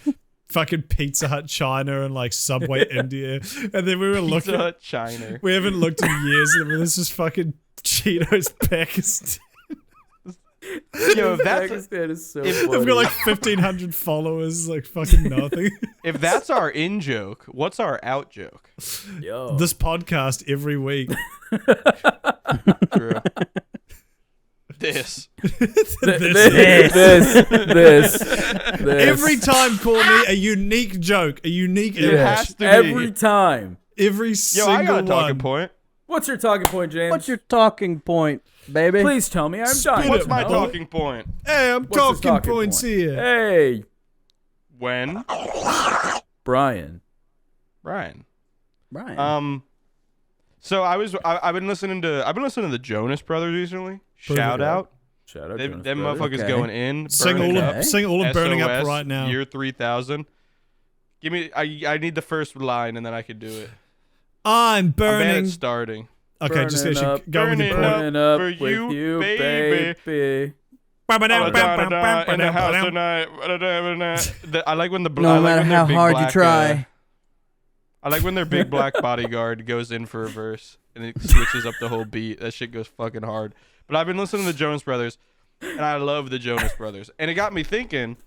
fucking Pizza Hut China and like Subway India, and then we were looking Pizza Hut China. We haven't looked in years, and this is fucking Cheetos Pakistan. Yo, Pakistan is so funny. They've got like 1,500 followers, like fucking nothing. If that's our in joke, what's our out joke? Yo. This podcast every week. True. This. This. Every time, Courtney, a unique joke, a unique It image. has to be. Every time. Every Yo, single I got a talking one. point. What's your talking point, James? What's your talking point, baby? Please tell me. I'm dying. What's to my know. talking point? Hey, I'm What's his talking points point? here. Hey, When? Brian. Brian. Brian. So I've been listening to the Jonas Brothers recently. Shout out. Shout out. Them Jonas Brothers. motherfuckers Okay. going in. Sing burning all, up. of, sing all of Burning Up SOS, right now. Year 3000. Give me. I need the first line and then I could do it. I'm I'm bad burning. at starting. Okay, just Burning actually up, go with your burning point. up. Burning up for with you, you, baby. baby. In the house tonight. I like when the no I like matter when their how big hard black, you try. I like when their big black bodyguard goes in for a verse and it switches up the whole beat. That shit goes fucking hard. But I've been listening to the Jonas Brothers, and I love the Jonas Brothers. And it got me thinking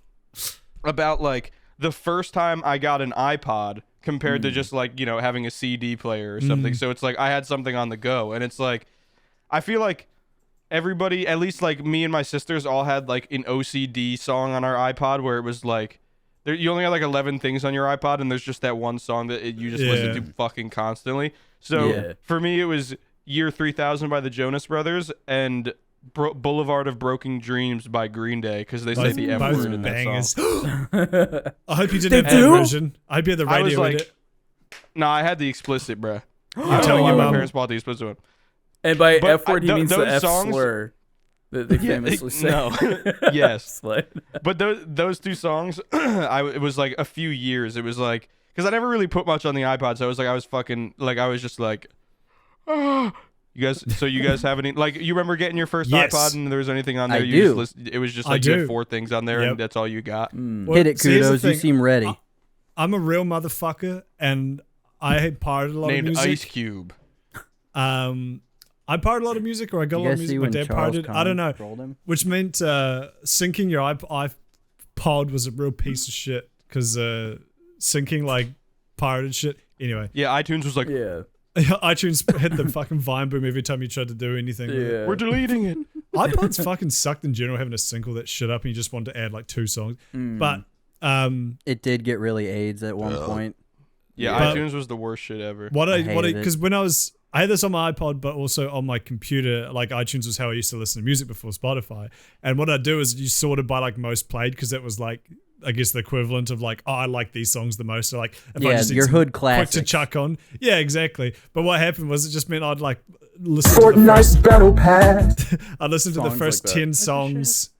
about like the first time I got an iPod compared to just like, you know, having a CD player or something. So it's like I had something on the go, and it's like I feel like everybody, at least like me and my sisters, all had like an OCD song on our iPod where it was like you only had like 11 things on your iPod, and there's just that one song that you just listen to fucking constantly. So for me, it was Year 3000 by the Jonas Brothers and Boulevard of Broken Dreams by Green Day, because they say the F Both word in that song. bangers. I hope you didn't They have that do? version. I hope you had the I was radio like, with it. No, I had the explicit, bruh. You're telling your my mom. parents bought the explicit one. And by But F word, he means the those F songs- slur that they famously say. No. Yes. Slay. But those two songs, it was like a few years. It was like, because I never really put much on the iPod, so I was just like, ah. You guys have any, like, you remember getting your first Yes. iPod and there was anything on there? I You do. Just listened, it was just I like you do. had 4 things on there Yep. and that's all you got. Well, Hit it, see, here's the Kudos. You thing. seem ready. I'm a real motherfucker, and I had pirated a lot Named of Ice music. Cube. I pirated a lot of music, or I got a You lot of guys see music. My when dad Charles pirated. I don't know. trolled him? Which meant syncing your iPod was a real piece of shit, because syncing like pirated shit. Anyway, Yeah, iTunes was like, Yeah. iTunes hit the fucking Vine boom every time you tried to do anything. with it. Yeah. we're deleting it. iPods fucking sucked in general, having to sync all that shit up, and you just wanted to add like 2 songs. But It did get really AIDS at one point. Yeah, But- iTunes was the worst shit ever. hated it. because when I had this on my iPod, but also on my computer. Like iTunes was how I used to listen to music before Spotify. And what I'd do is you sorted by like most played, because that was like, I guess, the equivalent of like, oh, I like these songs the most. So like, if I Yeah, just need your some hood quick to classics. chuck on, yeah, exactly. But what happened was it just meant I'd like listen to the first, Battle Pass. I'd listen to the Songs first like that. 10 songs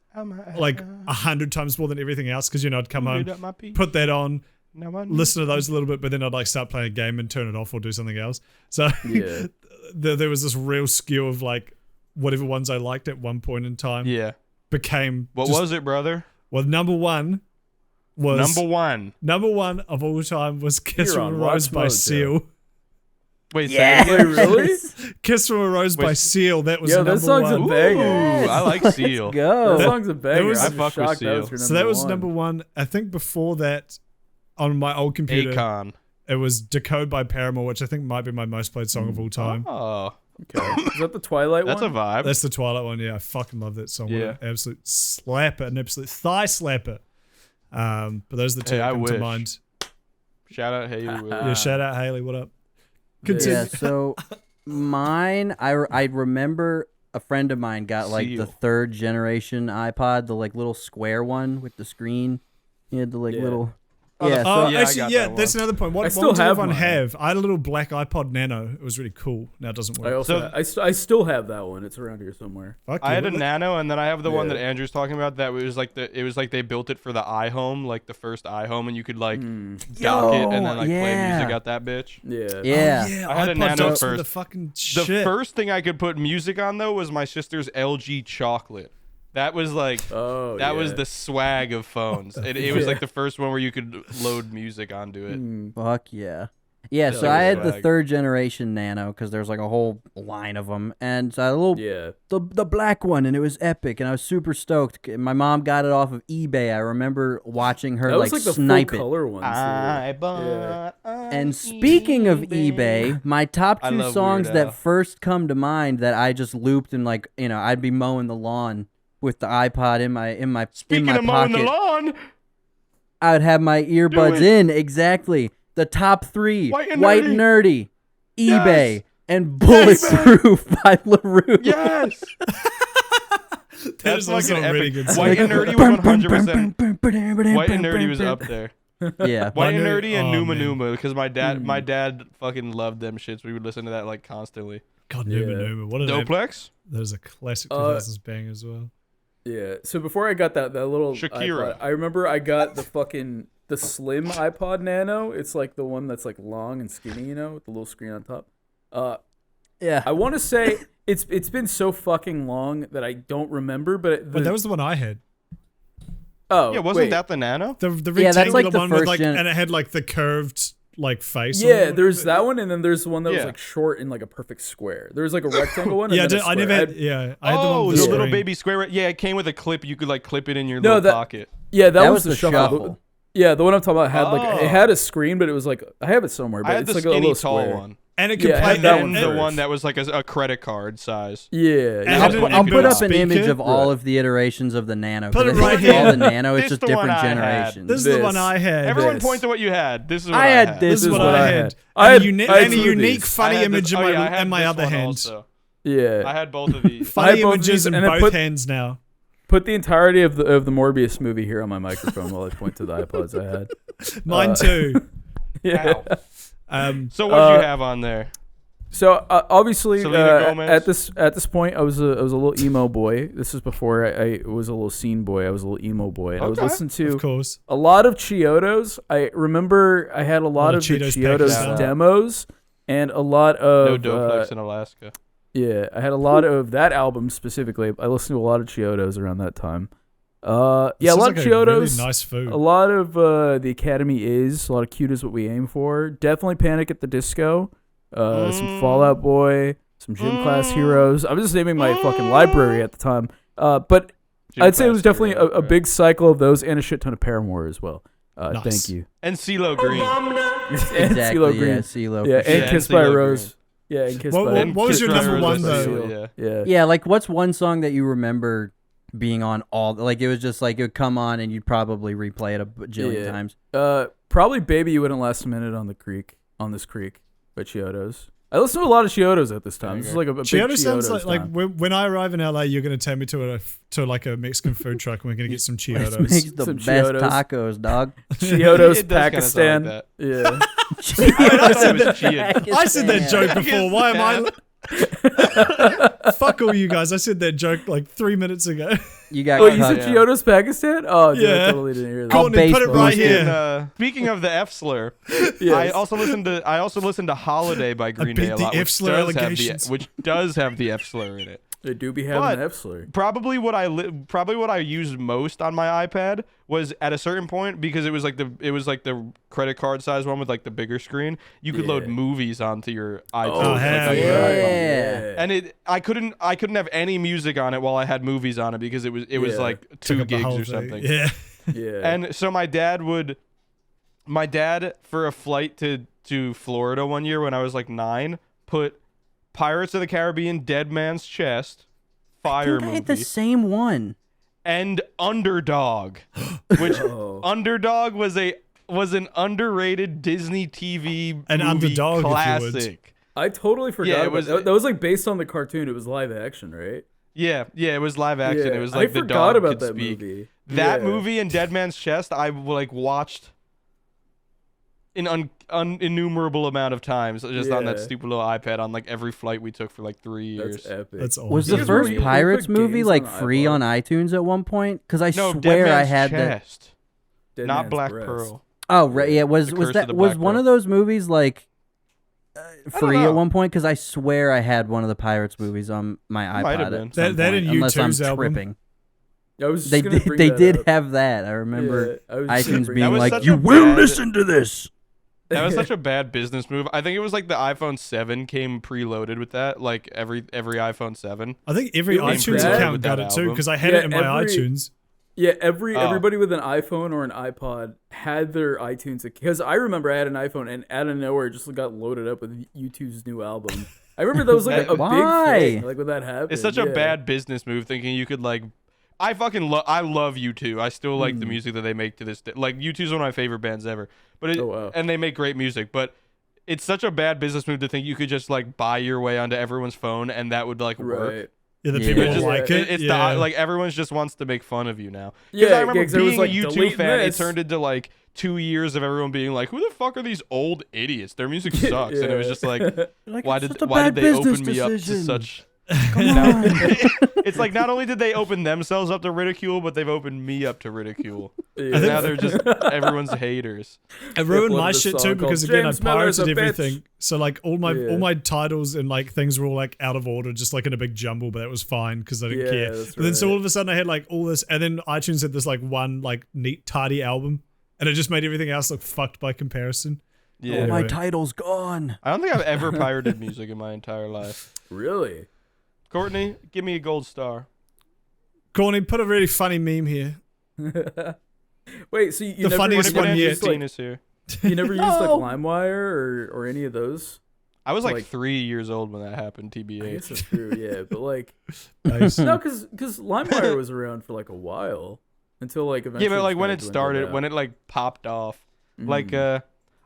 like 100 times more than everything else, because I'd come home, put that on, listen to those a little bit, but then I'd like start playing a game and turn it off or do something else. So Yeah. there was this real skew of like whatever ones I liked at one point in time Yeah. became What just- was it, brother? well, number one Number one of all time was Kiss You're from on a Rose watch by mode, Seal. Wait, Yeah. say it again? Really? Kiss from a Rose by Wait. Seal. That was Yo, number that song's one. a banger. Ooh, I like Seal. Go. That song's a banger. was- I'm I fuck with shocked that was Seal. your So that was one. number one. I think before that, on my old computer, Akon. it was Decode by Paramore, which I think might be my most played song of all time. Oh, Okay. Is that the Twilight that's one? a vibe. That's the Twilight one. Yeah, I fucking love that song. What Yeah. an absolute slapper, an absolute thigh slapper. But those are the two Hey, that I come to wish. mind. Shout out, hey, you will. Yeah, shout out Haley. What up? Continue. Yeah, so mine, I remember a friend of mine got like the Seal. 3rd generation iPod, the like little square one with the screen. He had the like Yeah. little Yeah, Oh, Yeah, I actually, got yeah, that that's one. another point. I What still one did have everyone mine. have? I had a little black iPod Nano. It was really cool. Now it doesn't work. I also I still have that one. It's around here somewhere. Fuck I yeah, had a what- Nano, and then I have the one that Yeah. Andrew's talking about. That was like they built it for the iHome, like the first iHome, and you could like dock it and then like play yeah. music out that bitch. Yeah. Yeah. Oh, yeah, I had a iPod Nano docks were first. the fucking The shit. first thing I could put music on though was my sister's LG Chocolate. That was like Oh, that was yeah. the swag of phones. It was like the first one where you could load music onto it. Fuck yeah. Yeah, so like I a had the swag. 3rd generation Nano because there's like a whole line of them, and so I had a little Yeah. the black one, and it was epic, and I was super stoked. My mom got it off of eBay. I remember watching her That was like like the snipe full it. color ones. I too. bought And speaking of eBay, my top I 2 love songs Weird Al. that first come to mind that I just looped and like I'd be mowing the lawn with the iPod in my Speaking in my of mowing pocket. the lawn, I would have my earbuds it. in exactly. The top 3: White and Nerdy, Yes. eBay, and Bulletproof by LaRue. yes. That's also fucking a really epic. good White song. and Nerdy was 100%. White and Nerdy was up there. Yeah. White and Nerdy- Nerdy and oh, Numa man. Numa because my dad fucking loved them shits. We would listen to that like constantly. God, Yeah. Numa Numa. What a Doplex? That was a classic 2000s bang as well. Yeah. So before I got that little Shakira. iPod, I remember I got the slim iPod Nano. It's like the one that's like long and skinny, with the little screen on top. Yeah. I want to say it's been so fucking long that I don't remember, but But that was the one I had. oh Yeah, wasn't wait. that the Nano? The Yeah, that's rectangular like the one with first like, gen- and it had like the curved like face. on Yeah, it. there's that one, and then there's one that was Yeah. like short and like a perfect square. There was like a rectangle one. Yeah, and then a I never square. had. Yeah, I had the one Oh, with the the little screen. baby square. Yeah, it came with a clip. You could like clip it in your No, little pocket. Yeah, that, That was was the the shuffle. shuffle. Yeah, the one I'm talking about had like Oh. it had a screen, but it was like I have it somewhere, but I had it's the like a skinny little tall square. one. And it could Yeah, I play had that And one the first. one that was like a credit card size. Yeah, And yeah. had an I'll put up an speaker. image of all of the iterations of the Nano. 'cause Put it I think right it's all here. the Nano. It's This just the one different I had. generations. This is the This. one I had. Everyone This. point to what you had. This is what I had had. this. This is what what I I had. had. I And, had- a, I had and a two of unique these. funny I had image this- in oh, my yeah, I had in my this other one hand. also. Yeah. I had both of these. I Funny had both of images these, in and then both put- hands now. Put the entirety of the Morbius movie here on my microphone while I point to the iPods I had. Mine too. Yeah. Ow. So what did you have on there? So obviously, Selena Gomez? at this point, I was a little emo boy. This is before I was a little scene boy. I was a little emo boy. And I would Okay. listen to Of course. a lot of Chiodos. I remember I had a lot of the Cheetos Chiodos Pakistan. demos and a lot of No Doplex in Alaska. yeah. I had a lot of that album specifically. I listened to a lot of Chiodos around that time. Yeah, This a is lot like of a really Chiodos. nice food. A lot of the Academy is a lot of Cute is what we aim for. Definitely Panic at the Disco. Some Fallout Boy, some Gym Class Heroes. I'm just naming my fucking library at the time. But Gym I'd say it Class was definitely Heroes, a right. big cycle of those and a shit ton of Paramore as well. Nice. Thank you. And CeeLo Green. And Exactly. CeeLo Yeah, Green. CeeLo. Yeah, for and sure. Yeah, Kissed and by a CeeLo Rose. Yeah, and Kissed What- by what- And what was Kiss your by number Rose one, by though? Seal, Yeah. Yeah. Yeah, like what's one song that you remember being on all? Like it was just like it would come on and you'd probably replay it a bajillion Yeah. times. Probably Baby You Wouldn't Last a Minute on this creek by Chiodos. I listened to a lot of Chiodos at this time. This is like a big Chiodo Chiodos sounds like time. when I arrive in LA, you're gonna take me to like a Mexican food truck, and we're gonna get some This Chiodos. makes the Some best Chiodos. tacos, dog. Chiodos, It does kinda sound Pakistan. like Yeah. I said it was Chia. I said that joke before. Why am I? Fuck all you guys! I said that joke like 3 minutes ago. You got Oh, you said cut. yeah. Chiodos, Pakistan? Oh, dude, I Yeah. totally didn't hear that. I'll Courtney, put it baseball. right And, here. speaking of the F slur, Yes. I also listened to Holiday by Green beat Day a the lot, F which slur does, have the, allegations. which does have the F slur in it. They do be having But- an F slur. Probably what I used most on my iPad was at a certain point because it was like the credit card size one with like the bigger screen. You could load Yeah. movies onto your iPad. Oh, hell yeah. And I couldn't have any music on it while I had movies on it because it was Yeah. like Took 2 up the gigs whole or thing. something. Yeah. Yeah. And so my dad for a flight to Florida one year when I was like 9 put Pirates of the Caribbean Dead Man's Chest I fire think I had the movie same one. and Underdog, which Oh. Underdog was an underrated Disney TV An movie underdog, if you would. classic. I totally forgot Yeah, it about was- that. That was like based on the cartoon. It was live action, right? Yeah, it was live action. Yeah. It was like I the forgot dog about could that speak. movie. That Yeah. movie and Dead Man's Chest, I like watched innumerable amount of times just on that Yeah. stupid little iPad on like every flight we took for like 3 years. That's epic. That's awesome. Was the Because first we put Pirates movie games like on the free iPod. on iTunes at one point? Because I No, Dead swear I Man's had that. Chest, Dead not Man's Black Breast. Pearl. Oh right, yeah. Was The was Curse that of the was Black one Pearl. of those movies like free know. at one point? Because I swear I had one of the Pirates movies on my Might have iPod. been. At some That point, and unless I'm U2's album. tripping. I was just They gonna did. bring They that did up. have that. I remember Yeah, I was just gonna iTunes bring being That was like, such "You a will bad- listen to this." That was such a bad business move. I think it was like the iPhone 7 came preloaded with that, like every iPhone 7. I think every It was iTunes bad. account With got that it too album. because I had Yeah, it in my every- iTunes. Yeah, Oh. everybody with an iPhone or an iPod had their iTunes because I remember I had an iPhone and out of nowhere it just got loaded up with U2's new album. I remember that was like a Why? big thing, like when that happened. It's such a yeah. bad business move thinking you could like. I love U2. I still like the music that they make to this day. Like U2 is one of my favorite bands ever. But Oh, wow. and they make great music, but it's such a bad business move to think you could just like buy your way onto everyone's phone and that would like work. Right. Yeah, the Yeah. people It's don't just like it. it's yeah. like everyone just wants to make fun of you now. Yeah, I remember 'cause there was, being like, a U2 deleting fan. this. It turned into like 2 years of everyone being like, "Who the fuck are these old idiots? Their music sucks." And it was just like, Like, why it's did such a why bad did they open business me up to decision. such? Come on. It's like not only did they open themselves up to ridicule, but they've opened me up to ridicule. Yeah. And now they're just everyone's haters. It ruined Uploaded my a shit song too because called again James I Miller's pirated a bitch. everything. So like all Yeah. my titles and like things were all like out of order, just like in a big jumble. But that was fine because I didn't Yeah, care. that's But then so right. all of a sudden I had like all this, and then iTunes had this like one like neat tidy album, and it just made everything else look fucked by comparison. Yeah. Oh, my Right. title's gone. I don't think I've ever pirated music in my entire life. Really? Courtney, give me a gold star. Corny, put a really funny meme here. Wait, so you The never funniest you one never yet. used, like, Is here. you never used like No. LimeWire or any of those? I was like like- 3 years old when that happened. I guess TBH. that's true, yeah. But like, Nice. no, because LimeWire was around for like a while until like eventually. Yeah, but like just when kinda it dwindled started, out. when it like popped off, like Mm.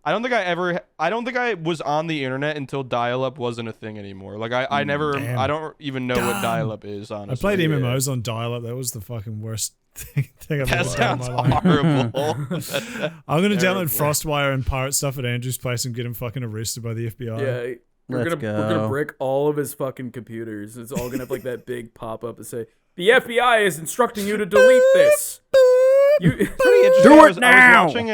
I don't think I was on the internet until dial-up wasn't a thing anymore. Like I never, Damn. I don't even know what Damn. dial-up is. I Honestly, played Yeah. MMOs on dial-up. That was the fucking worst thing I've That ever done in sounds my life. horrible. I'm gonna terrible. download FrostWire and pirate stuff at Andrew's place and get him fucking arrested by the FBI. Yeah, we're Let's gonna go. brick all of his fucking computers. It's all gonna have like that big pop up and say, "The FBI is instructing you to delete this." You Pretty interesting. Do I it was now! watching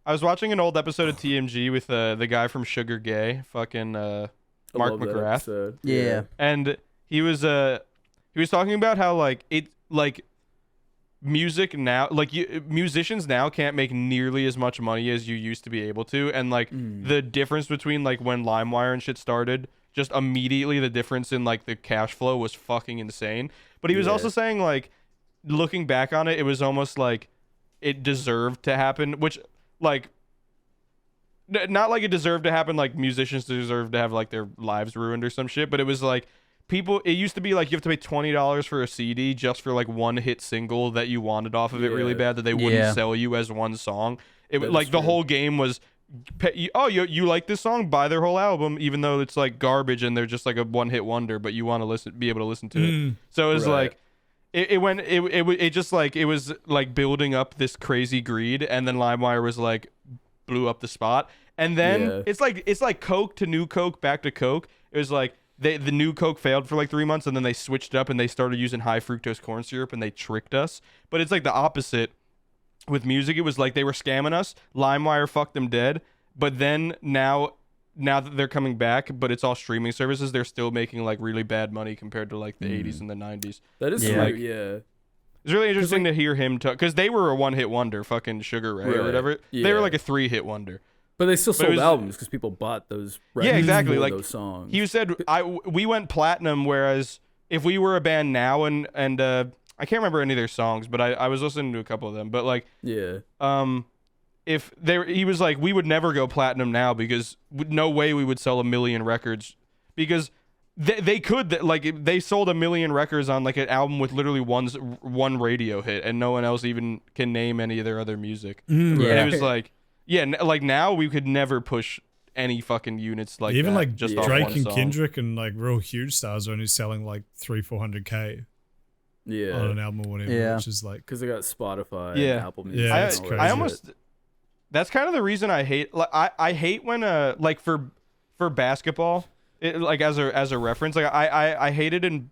I was watching an old episode of TMG with the guy from Sugar Gay, fucking Mark love that McGrath. episode. Yeah. And he was talking about how music now, like musicians now can't make nearly as much money as you used to be able to, and like the difference between like when LimeWire and shit started, just immediately the difference in like the cash flow was fucking insane. But he was Yeah. also saying like, looking back on it, it was almost like it deserved to happen, which like not like it deserved to happen, like musicians deserve to have like their lives ruined or some shit, but it was like people, it used to be like you have to pay $20 for a CD just for like one hit single that you wanted off of it really Yeah. bad that they wouldn't Yeah. sell you as one song. It was That like is the true. whole game was you like this song, buy their whole album even though it's like garbage and they're just like a one hit wonder, but you want to be able to listen to it. So it was Right. like it just like it was like building up this crazy greed, and then LimeWire was like blew up the spot, and then Yeah. it's like Coke to New Coke back to Coke. It was like the New Coke failed for like 3 months, and then they switched it up and they started using high fructose corn syrup and they tricked us. But it's like the opposite with music. It was like they were scamming us. LimeWire fucked them dead, but then now that they're coming back, but it's all streaming services, they're still making like really bad money compared to like the 80s and the 90s. That is Yeah. true. Like- Yeah. It's really interesting to hear him talk, because they were a one-hit wonder, fucking Sugar Ray or Right. whatever. They Yeah. were like a 3-hit wonder. But they still But it sold was- albums because people bought those. Yeah, records exactly. for Like those songs. he said, we went platinum, whereas if we were a band now and I can't remember any of their songs, but I was listening to a couple of them, but like Yeah. if he was like, we would never go platinum now because no way we would sell 1 million records, because they could, like they sold 1 million records on like an album with literally one radio hit, and no one else even can name any of their other music. Yeah. And it was like, like now we could never push any fucking units like Even that, like just off Drake one and song. Kendrick and like real huge stars are only selling like 300-400K on Yeah. an album or whatever, Yeah. which is like Because they got Spotify, Yeah. and Apple Music. Yeah, and it's all crazy. that I shit. almost That's kind of the reason I hate. Like, I hate when like for basketball, like as a reference, like I hated in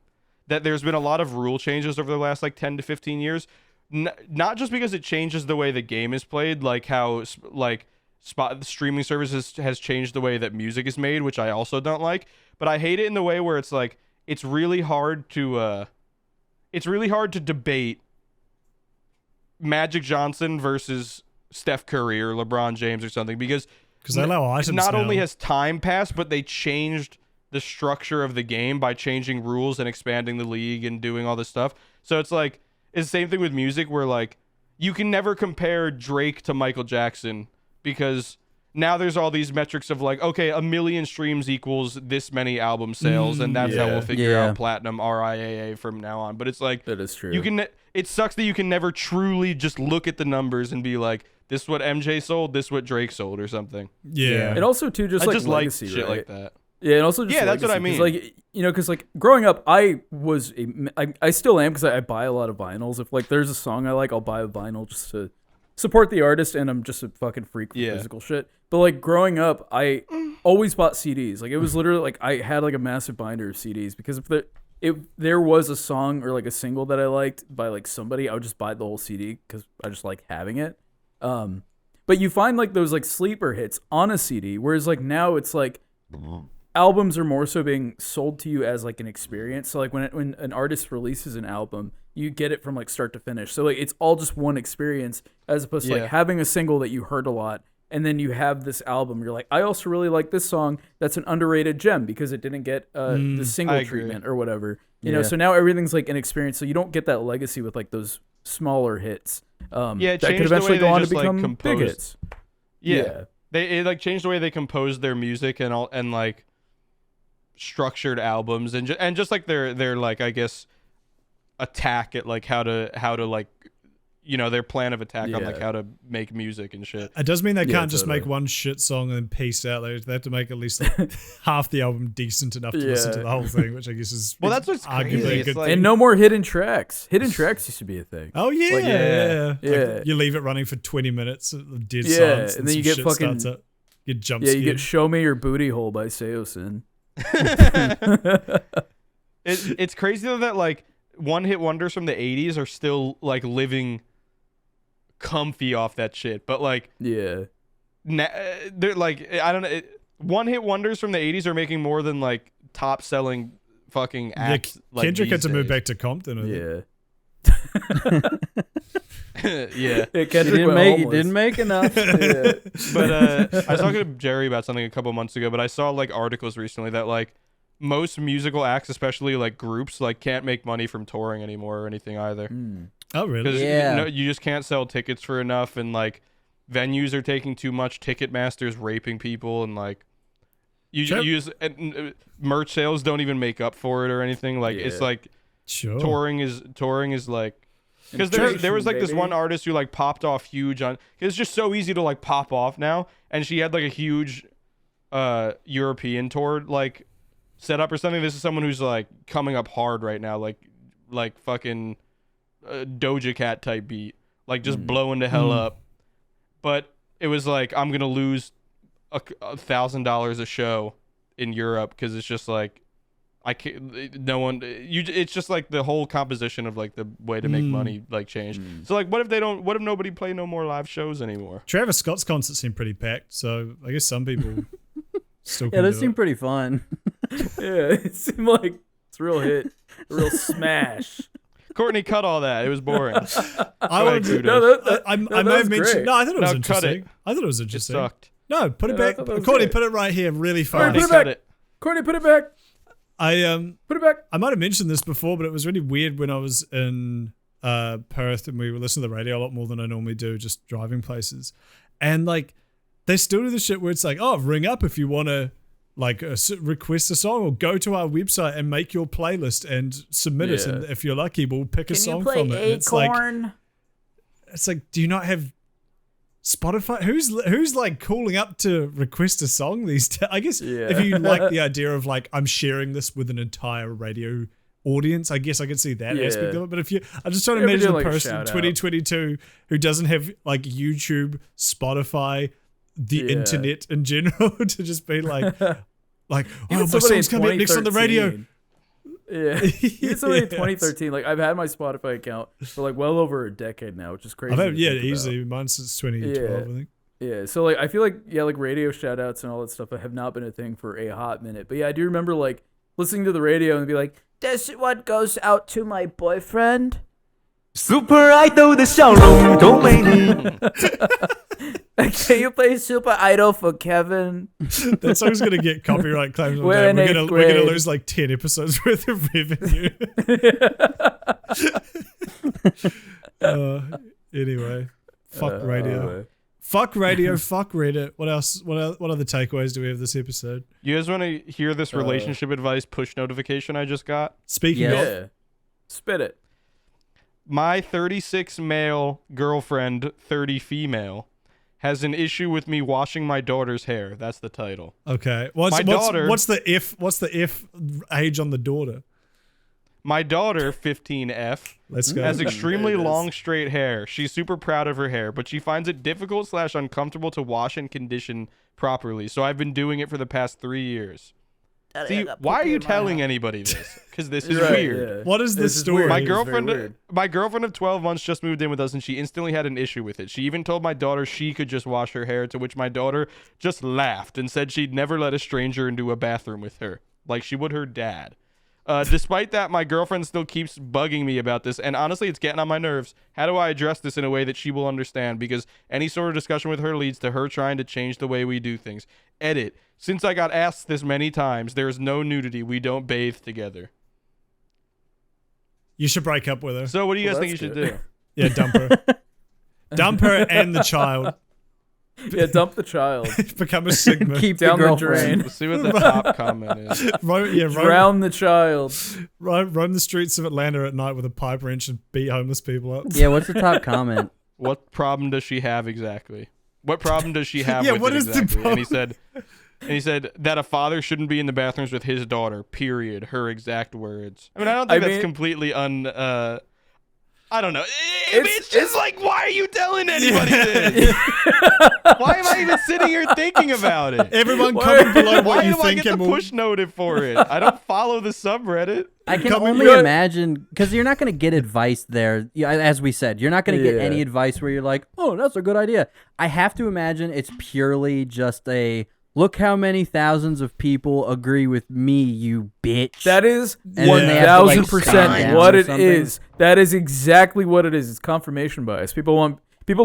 that there's been a lot of rule changes over the last like 10 to 15 years. Not just because it changes the way the game is played, like how like streaming services has changed the way that music is made, which I also don't like. But I hate it in the way where it's like it's really hard to debate Magic Johnson versus Steph Curry or LeBron James or something because they allow items not now. only has time passed, but they changed the structure of the game by changing rules and expanding the league and doing all this stuff. So it's like it's the same thing with music where like you can never compare Drake to Michael Jackson because now there's all these metrics of like, okay, 1 million streams equals this many album sales, and that's how we'll figure out platinum RIAA from now on. But it's like that is true. It sucks that you can never truly just look at the numbers and be like, this is what MJ sold, this is what Drake sold, or something. Yeah. And also too, just I like just legacy, like shit right? like that. Yeah, and also just that's what I mean. Like because like growing up, I still am because I buy a lot of vinyls. If like there's a song I like, I'll buy a vinyl just to support the artist, and I'm just a fucking freak for physical shit. But like growing up, I always bought CDs. Like it was literally like I had like a massive binder of CDs because if there was a song or like a single that I liked by like somebody, I would just buy the whole CD because I just like having it. But you find like those like sleeper hits on a CD, whereas like now it's like albums are more so being sold to you as like an experience. So like when an artist releases an album, you get it from like start to finish. So like it's all just one experience as opposed to like having a single that you heard a lot and then you have this album. You're like, I also really like this song. That's an underrated gem because it didn't get the single treatment or whatever. You know, so now everything's like an experience. So you don't get that legacy with like those smaller hits. It that could eventually go on to become big hits. Yeah. It like changed the way they compose their music and like structured albums and just like their like I guess attack at like how to like their plan of attack on like how to make music and shit. It does mean they can't just make one shit song and then peace out. They have to make at least like half the album decent enough to listen to the whole thing, which I guess is that's what's arguably a good like, thing. And no more hidden tracks. Hidden tracks used to be a thing. Oh yeah, yeah. Like, you leave it running for 20 minutes of dead silence, and then you get shit fucking starts up. You jump. Yeah, you get "Show Me Your Booty Hole" by Seosin. It's crazy though that like one hit wonders from the 80s are still like living comfy off that shit, but like they're like I don't know, one hit wonders from the 80s are making more than like top selling fucking acts. Like Kendrick had to move back to Compton. Yeah. Kendrick didn't make enough. But I was talking to Jerry about something a couple months ago, but I saw like articles recently that like most musical acts, especially like groups, like can't make money from touring anymore or anything either. Oh really? Because you just can't sell tickets for enough, and like venues are taking too much. Ticketmaster's raping people, and like you use merch sales don't even make up for it or anything. Like it's like touring is like. Because there was like this one artist who like popped off huge on. It's just so easy to like pop off now, and she had like a huge European tour like set up or something. This is someone who's like coming up hard right now, like fucking Doja Cat type beat, like just blowing the hell up. But it was like I'm gonna lose $1,000 a show in Europe because it's just like. I can't. No one. It's just like the whole composition of like the way to make money like changed. So like, what if they don't? What if nobody play no more live shows anymore? Travis Scott's concert seemed pretty packed, so I guess some people still. Yeah, that seemed pretty fun. It seemed like it's a real hit, a real smash. Courtney, cut all that. It was boring. I may have mentioned. No, I thought it was interesting. I thought it was interesting. It sucked. No, put it back. Courtney, put it right here, really fast. Courtney, put it back. Courtney, put it back. Put it back. I might have mentioned this before, but it was really weird when I was in Perth and we were listening to the radio a lot more than I normally do, just driving places. And like, they still do the shit where it's like, oh, ring up if you want to like request a song, or go to our website and make your playlist and submit it. And if you're lucky, we'll pick a song from it. It's like, do you not have Spotify? Who's like calling up to request a song these days? I guess if you like the idea of like, I'm sharing this with an entire radio audience, I guess I could see that Yeah. aspect of it. But I'm just trying to Ever imagine do, a like, a person in shout-out. 2022 who doesn't have like YouTube, Spotify, the Yeah. internet in general to just be like, Even my somebody in song's coming up next on the radio. 2013. Yeah, even somebody in Yes. 2013. Like I've had my Spotify account for like well over a decade now, which is crazy. I've had, to yeah, think about. easily. Mine since 2012, Yeah. I think. Yeah, so like I feel like like radio shout outs and all that stuff have not been a thing for a hot minute. But yeah, I do remember like listening to the radio and be like, "This one goes out to my boyfriend." Super Idol 的笑容都没你。 Can you play Super Idol for Kevin? That song's gonna get copyright claims. On We're that. in We're eighth gonna grade. lose like 10 episodes worth of revenue. Anyway, fuck radio. Fuck radio, fuck Reddit. What else? What other takeaways do we have this episode? You guys want to hear this relationship advice push notification I just got? Speaking Yes. of, Yeah, spit it. My 36 male girlfriend, 30 female, has an issue with me washing my daughter's hair. That's the title. okay. My daughter- What's the F age on the daughter? My daughter, 15F, Let's go. has extremely There it is. long straight hair. She's super proud of her hair, but she finds it difficult / uncomfortable to wash and condition properly. So I've been doing it for the past 3 years. See, why are you telling anybody this? Because this is Right, weird. yeah. What is This this is story? weird. My It is very girlfriend, weird. my girlfriend of 12 months just moved in with us, and she instantly had an issue with it. She even told my daughter she could just wash her hair, to which my daughter just laughed and said she'd never let a stranger into a bathroom with her, like she would her dad. Despite that, my girlfriend still keeps bugging me about this, and honestly, it's getting on my nerves. How do I address this in a way that she will understand? Because any sort of discussion with her leads to her trying to change the way we do things. Edit. Since I got asked this many times, there is no nudity. We don't bathe together. You should break up with her. So what do you guys Well, think you that's should good. do? Yeah, dump her. Dump her and the child. Yeah, dump the child. Become a Sigma. Keep Down the the girlfriend. drain. Let's see what the top comment is. Drown the child. Roam the streets of Atlanta at night with a pipe wrench and beat homeless people up. Yeah, what's the top comment? What problem does she have exactly? What problem does she have Yeah, with what it is the exactly? problem? And he said that a father shouldn't be in the bathrooms with his daughter, period. Her exact words. I mean, I don't think I that's mean- completely I don't know. It's just like, why are you telling anybody this? Why am I even sitting here thinking about it? Everyone comment below Why what you do I think get the and we'll... push notif for it? I don't follow the subreddit. I can Coming- only Good. imagine, because you're not going to get advice there. Yeah, as we said, you're not going to get Yeah. any advice where you're like, oh, that's a good idea. I have to imagine it's purely just a, look how many thousands of people agree with me, you bitch. That is And then they have to, like, 1000% sign what or it something. is. That is exactly what it is. It's confirmation bias. People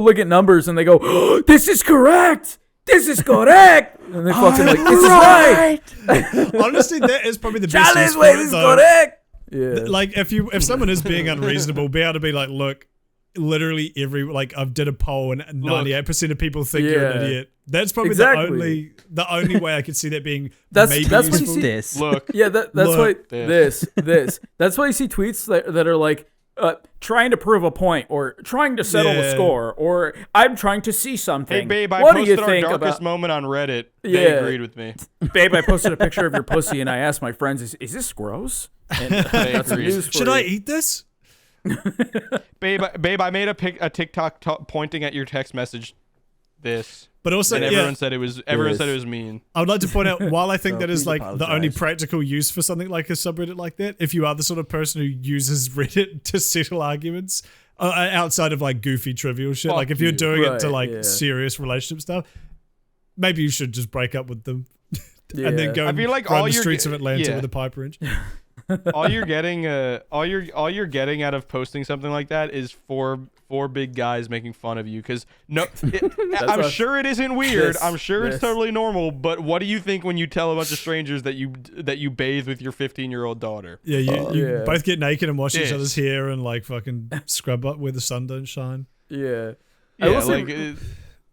look at numbers and they go, oh, "This is correct. This is correct," and they fucking like, "This is right." Honestly, that is probably the best Charlie's use way for it, is though. correct. Yeah. Like, if someone is being unreasonable, be able to be like, look, literally I did a poll and 98% of people think you're an Yeah. idiot. That's probably Exactly. the only way I could see that being That's maybe what you useful. see. this. Look, Yeah, that's Look. why this. That's why you see tweets that are like, trying to prove a point, or trying to settle a Yeah. score, or I'm trying to see something. hey babe, I what do you posted our think darkest about? moment on Reddit. They Yeah. agreed with me. Babe, I posted a picture of your pussy, and I asked my friends, "Is this gross?" And that's agreed. news for Should you. I eat this? Babe, I made a TikTok pointing at your text message. This, But also, and yeah, everyone said it was mean. I would like to point out, while I think that is please like the only apologize. practical use for something like a subreddit like that, if you are the sort of person who uses Reddit to settle arguments outside of like goofy trivial shit, Fuck like if you're you. doing it to Right, like yeah. serious relationship stuff, maybe you should just break up with them Yeah. and then go I feel like run all the you're streets of Atlanta yeah. with a pipe wrench. all you're getting out of posting something like that is four big guys making fun of you, because I'm us. sure it isn't weird. This, I'm sure it's this. totally normal, but what do you think when you tell a bunch of strangers that you bathe with your 15-year-old daughter? Yeah, you Yeah. both get naked and wash each Yes. other's hair and like fucking scrub up where the sun don't shine. Yeah. I Yeah, will say, like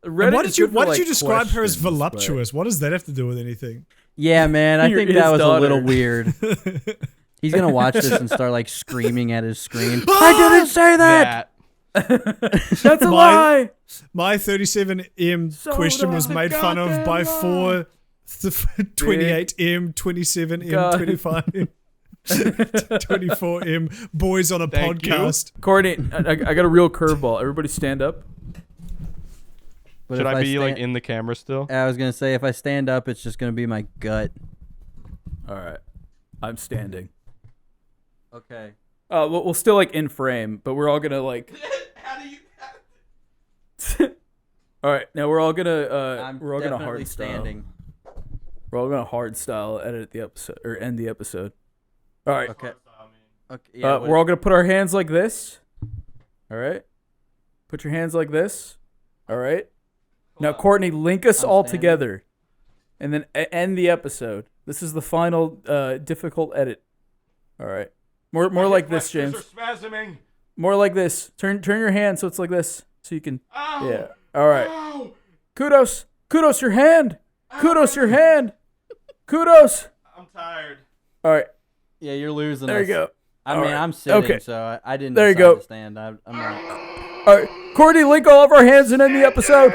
Reddit And why is did you good for, why did like, you describe her as questions, but- voluptuous? What does that have to do with anything? Yeah, man, I You're think his that was a little daughter. weird. He's going to watch this and start like screaming at his screen. I didn't say that. That's a My- lie. My 37M So question was that's a made fun of by goddamn lie. 28M, 27M, God. 25. 24M boys on a Thank podcast. Courtney, I got a real curveball. Everybody stand up. But Should if I be like stand- in the camera still? I was gonna say if I stand up, it's just gonna be my gut. All right. I'm standing. Okay. We'll still like in frame, but we're all gonna like. How do you? All right, now we're all gonna I'm we're all gonna definitely hard standing. We're all gonna hard style edit the episode or end the episode. All right. Okay. Okay. Yeah. We're all gonna put our hands like this. All right. Put your hands like this. All right. Now, Courtney, link us I'm all standing. together, and then end the episode. This is the final difficult edit. All right. More like this, James. Spasming. More like this. Turn your hand so it's like this, so you can. Ow. Yeah. All right. Ow. Kudos your hand. Kudos your hand. Kudos. I'm tired. All right. Yeah, you're losing. There you us. go. I All mean, right. I'm sitting, Okay. so I didn't. There you decide go. To stand. I'm not. All right. Courtney, link all of our hands and end the episode.